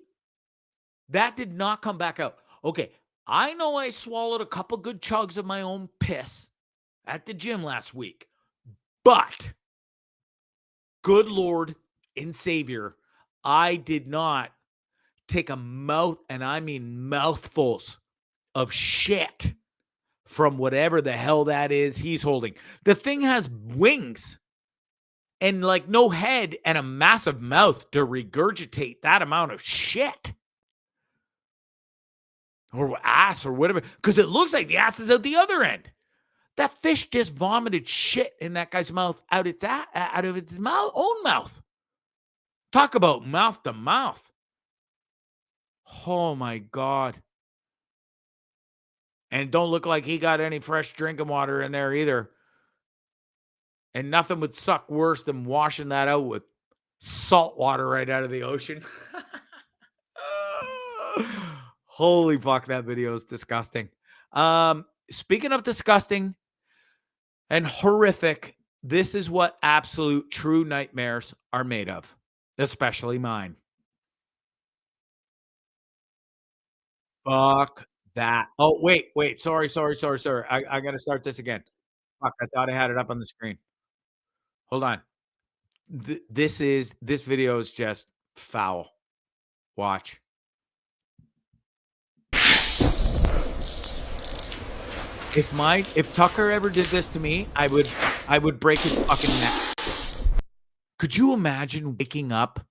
That did not come back out. Okay, I know I swallowed a couple good chugs of my own piss at the gym last week, but good Lord and Savior, I did not take a mouth, and I mean mouthfuls of shit from whatever the hell that is he's holding. The thing has wings and like no head and a massive mouth to regurgitate that amount of shit. Or ass or whatever. Because it looks like the ass is out the other end. That fish just vomited shit in that guy's mouth out of its own mouth. Talk about mouth to mouth. Oh my God. And don't look like he got any fresh drinking water in there either. And nothing would suck worse than washing that out with salt water right out of the ocean. Holy fuck, that video is disgusting. Speaking of disgusting and horrific, this is what absolute true nightmares are made of. especially mine. Fuck that. Oh, wait. Sorry. I got to start this again. Fuck, I thought I had it up on the screen. Hold on. This video is just foul. Watch. If Tucker ever did this to me, I would break his fucking neck. Could you imagine waking up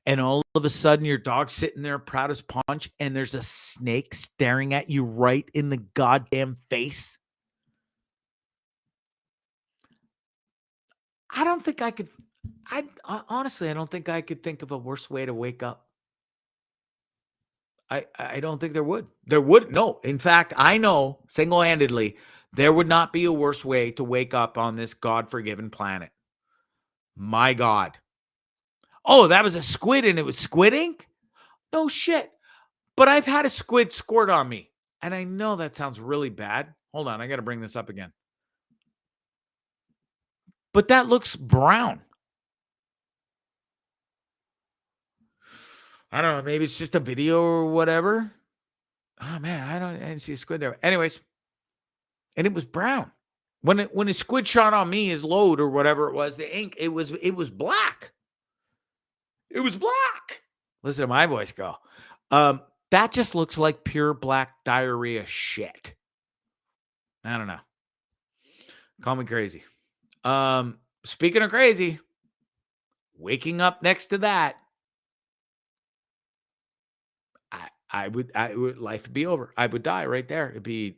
and all of a sudden your dog's sitting there proud as punch and there's a snake staring at you right in the goddamn face? I don't think I could. Honestly, I don't think I could think of a worse way to wake up. I don't think there would. There would. No. In fact, I know single-handedly there would not be a worse way to wake up on this God-forgiven planet. My God. Oh, that was a squid and it was squid ink? No shit. But I've had a squid squirt on me. And I know that sounds really bad. Hold on. I got to bring this up again. But that looks brown. I don't know. Maybe it's just a video or whatever. Oh man, I didn't see a squid there. Anyways, and it was brown. When a squid shot on me, his load or whatever it was, the ink, it was black. It was black. Listen to my voice go. That just looks like pure black diarrhea shit. I don't know. Call me crazy. Speaking of crazy, waking up next to that, I would life would be over. I would die right there. I'd be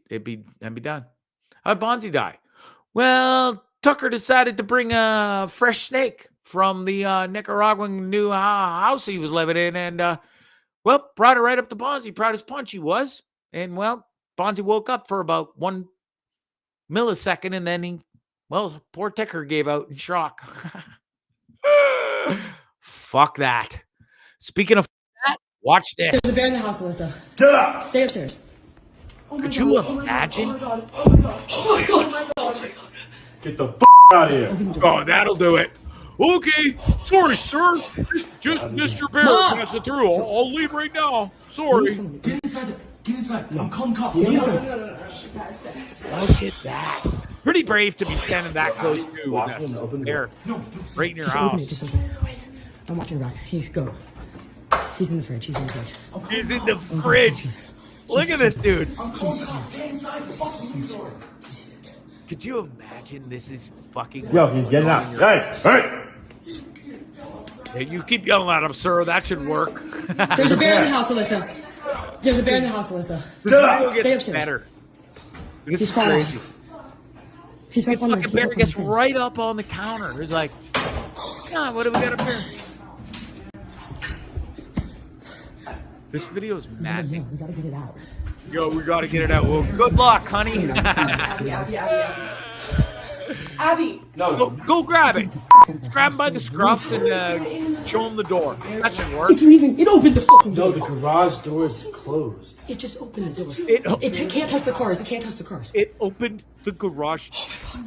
done. How'd Bonzi die? Well, Tucker decided to bring a fresh snake from the Nicaraguan new house he was living in, and well, brought it right up to Bonzi. Proud as punch he was, and well, Bonzi woke up for about 1 millisecond, and then poor Tucker gave out in shock. Fuck that. Speaking of that, watch this. There's a bear in the house, Alyssa. Get up! Stay upstairs. Could you imagine? Get the out of here. Oh, that'll do it. Okay. Sorry, sir. Just Mr. Bear passing through. I'll leave right now. Sorry. Get inside. Get inside. I'm calling cops. Look at that. Pretty brave to be standing that close to a bear right in your house. Just open it. Wait. I'm watching your back. Here, go. He's in the fridge. He's in the fridge. He's in the fridge. Look at this dude. I'm calling cops. Get inside. Could you imagine this is fucking... Yo, he's getting out. Hey! Hey, you keep yelling at him, sir. That should work. There's a bear in the house, Alyssa. There's a bear in the house, Alyssa. This video Stay gets upstairs. better. This He's is falling. crazy. He's The up on the fucking he's bear up on gets the thing. right up on the counter. He's like, God, what do we got up here? This video is mad. Yeah, we gotta get it out. Yo, we gotta get it out. Well, good luck, honey. Abby. No. Go grab it. Grab him by the scruff and show him the door. That should work. It's leaving. It opened the fucking door. No, the garage door is closed. It just opened the door. It can't touch the cars. It can't touch the cars. It opened the garage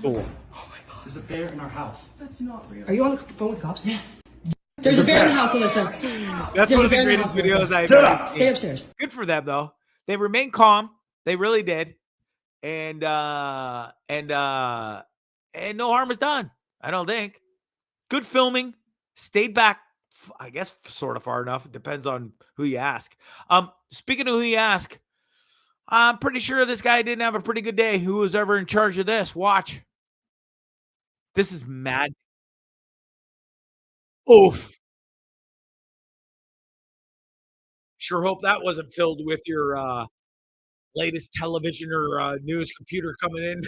door. There's a bear in our house. Are you on the phone with cops? Yes. There's a bear in the house, Alyssa. That's There's one a of the bear in the greatest house, videos Alyssa. I've ever Stay seen. upstairs. Good for them, though. They remained calm. They really did. And no harm was done. I don't think. Good filming. Stayed back, I guess, sort of far enough. It depends on who you ask. Speaking of who you ask, I'm pretty sure this guy didn't have a pretty good day. Who was ever in charge of this? Watch. This is mad. Oof. Sure hope that wasn't filled with your latest television or news computer coming in.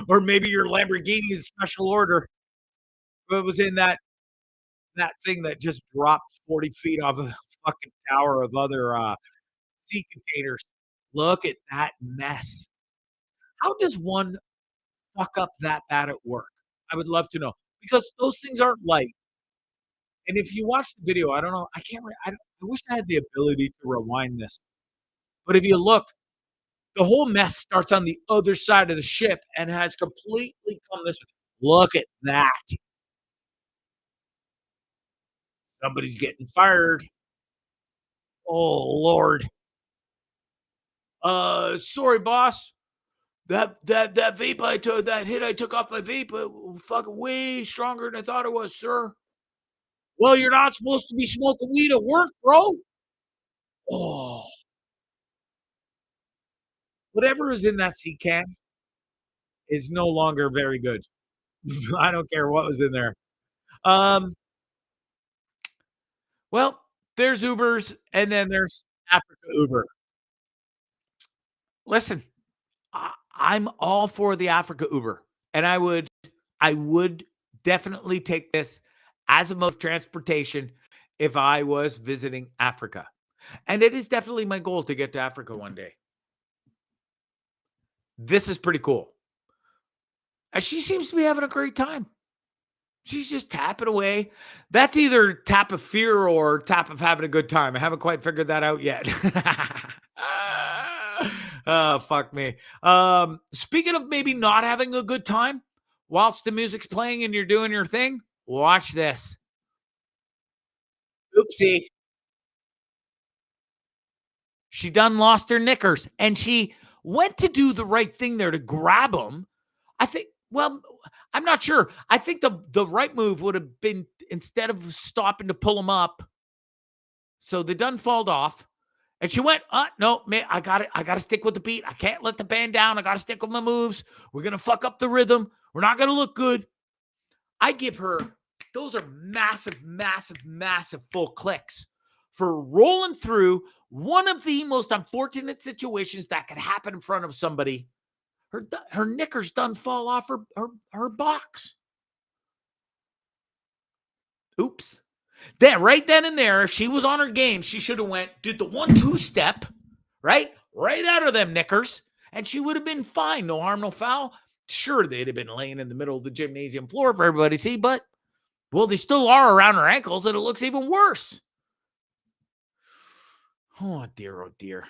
Or maybe your Lamborghini special order. It was in that thing that just dropped 40 feet off of a fucking tower of other sea containers. Look at that mess. How does one fuck up that bad at work? I would love to know. Because those things aren't light. And if you watch the video, I don't know. I wish I had the ability to rewind this. But if you look, the whole mess starts on the other side of the ship and has completely come this way. Look at that. Somebody's getting fired. Oh, Lord. Sorry, boss. That vape I took, that hit I took off my vape, fucking way stronger than I thought it was, sir. Well, you're not supposed to be smoking weed at work, bro. Oh, whatever is in that sea can is no longer very good. I don't care what was in there. Um, well, there's Ubers and then there's Africa Uber. Listen, I'm all for the Africa Uber, and I would definitely take this as a mode of transportation if I was visiting Africa. And it is definitely my goal to get to Africa one day. This is pretty cool. And she seems to be having a great time. She's just tapping away. That's either tap of fear or tap of having a good time. I haven't quite figured that out yet. Oh, fuck me. Speaking of maybe not having a good time whilst the music's playing and you're doing your thing, watch this. Oopsie. She done lost her knickers and she went to do the right thing there to grab them. I think, well, I'm not sure. I think the right move would have been, instead of stopping to pull them up, so they done falled off. And she went, no, man, I got to stick with the beat. I can't let the band down. I got to stick with my moves. We're going to fuck up the rhythm. We're not going to look good. I give her, those are massive, massive, massive full clicks for rolling through one of the most unfortunate situations that could happen in front of somebody. Her knickers done fall off her box. Oops. Then right then and there, if she was on her game, she should have went, did the 1-2 step, right out of them knickers, and she would have been fine. No harm, no foul. Sure, they'd have been laying in the middle of the gymnasium floor for everybody to see, but, well, they still are around her ankles, and it looks even worse. Oh, dear, oh, dear.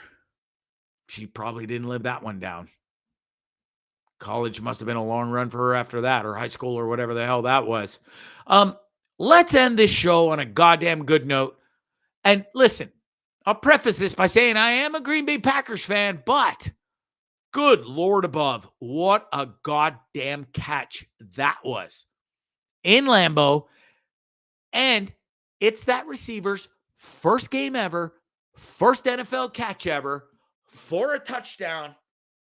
She probably didn't live that one down. College must have been a long run for her after that, or high school, or whatever the hell that was. Let's end this show on a goddamn good note. And listen, I'll preface this by saying I am a Green Bay Packers fan, but good Lord above, what a goddamn catch that was in Lambeau. And it's that receiver's first game ever, first NFL catch ever for a touchdown,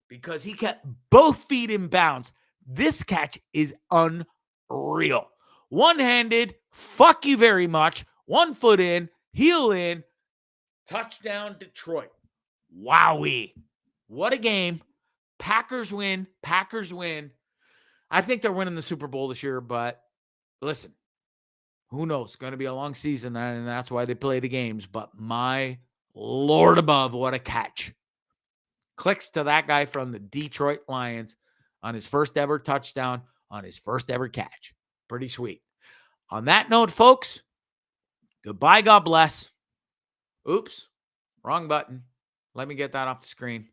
because he kept both feet in bounds. This catch is unreal. One-handed, fuck you very much. 1 foot in, heel in, touchdown Detroit. Wowee. What a game. Packers win. Packers win. I think they're winning the Super Bowl this year, but listen, who knows? It's going to be a long season, and that's why they play the games. But my Lord above, what a catch. Clicks to that guy from the Detroit Lions on his first ever touchdown, on his first ever catch. Pretty sweet. On that note, folks, goodbye. God bless. Oops, wrong button. Let me get that off the screen.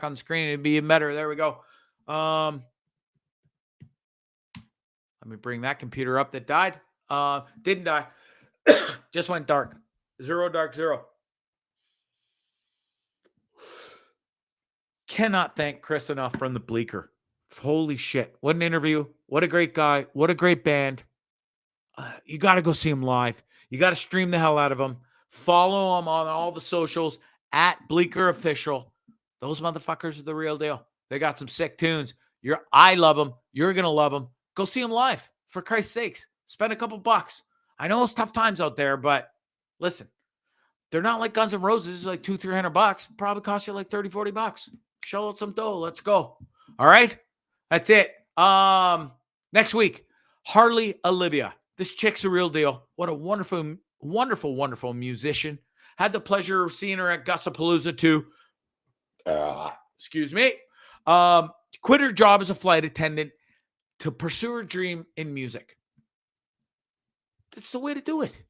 On the screen, it'd be even better. There we go. Let me bring that computer up that died. Didn't die. Just went dark. Dark zero. Cannot thank Chris enough from the Bleeker. Holy shit. What an interview. What a great guy. What a great band. You got to go see him live. You got to stream the hell out of him. Follow him on all the socials at Bleeker Official. Those motherfuckers are the real deal. They got some sick tunes. I love them. You're going to love them. Go see them live. For Christ's sakes. Spend a couple bucks. I know it's tough times out there, but listen, they're not like Guns N' Roses, like $200-300. Probably cost you like $30-40. Show out some dough. Let's go. All right. That's it. Next week, Harley Olivia. This chick's a real deal. What a wonderful, wonderful, wonderful musician. Had the pleasure of seeing her at Gussapalooza too. Excuse me. Quit her job as a flight attendant to pursue her dream in music. That's the way to do it.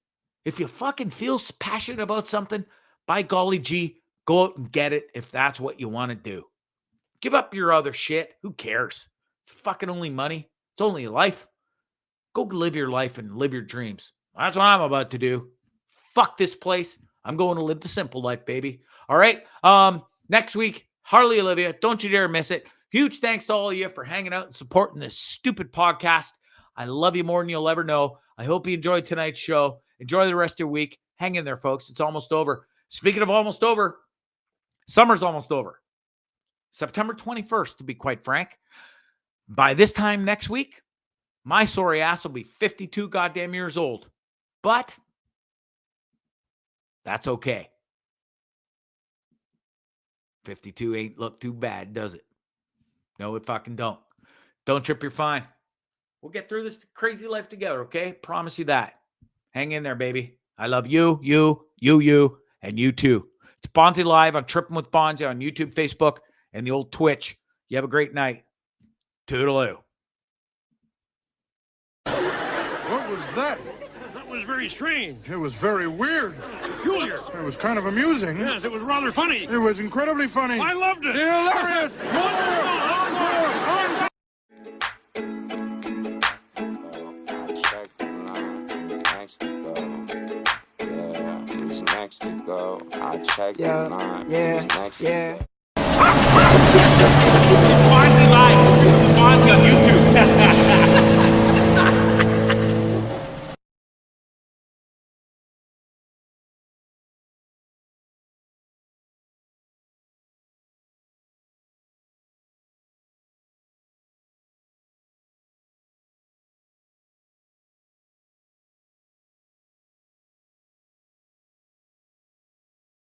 If you fucking feel passionate about something, by golly gee, go out and get it if that's what you want to do. Give up your other shit. Who cares? It's fucking only money. It's only life. Go live your life and live your dreams. That's what I'm about to do. Fuck this place. I'm going to live the simple life, baby. All right. Next week, Harley Olivia. Don't you dare miss it. Huge thanks to all of you for hanging out and supporting this stupid podcast. I love you more than you'll ever know. I hope you enjoyed tonight's show. Enjoy the rest of your week. Hang in there, folks. It's almost over. Speaking of almost over, summer's almost over. September 21st, to be quite frank. By this time next week, my sorry ass will be 52 goddamn years old. But that's okay. 52 ain't look too bad, does it? No, it fucking don't. Don't trip, you're fine. We'll get through this crazy life together, okay? Promise you that. Hang in there, baby. I love you, and you too. It's Bonzi Live on Tripping with Bonzi on YouTube, Facebook, and the old Twitch. You have a great night. Toodaloo. What was that? That was very strange. It was very weird. Peculiar. It was kind of amusing. Yes, it was rather funny. It was incredibly funny. I loved it. Hilarious. Next to go, I check the line. Who's next to go? Bonzi Live. Bonzi on YouTube.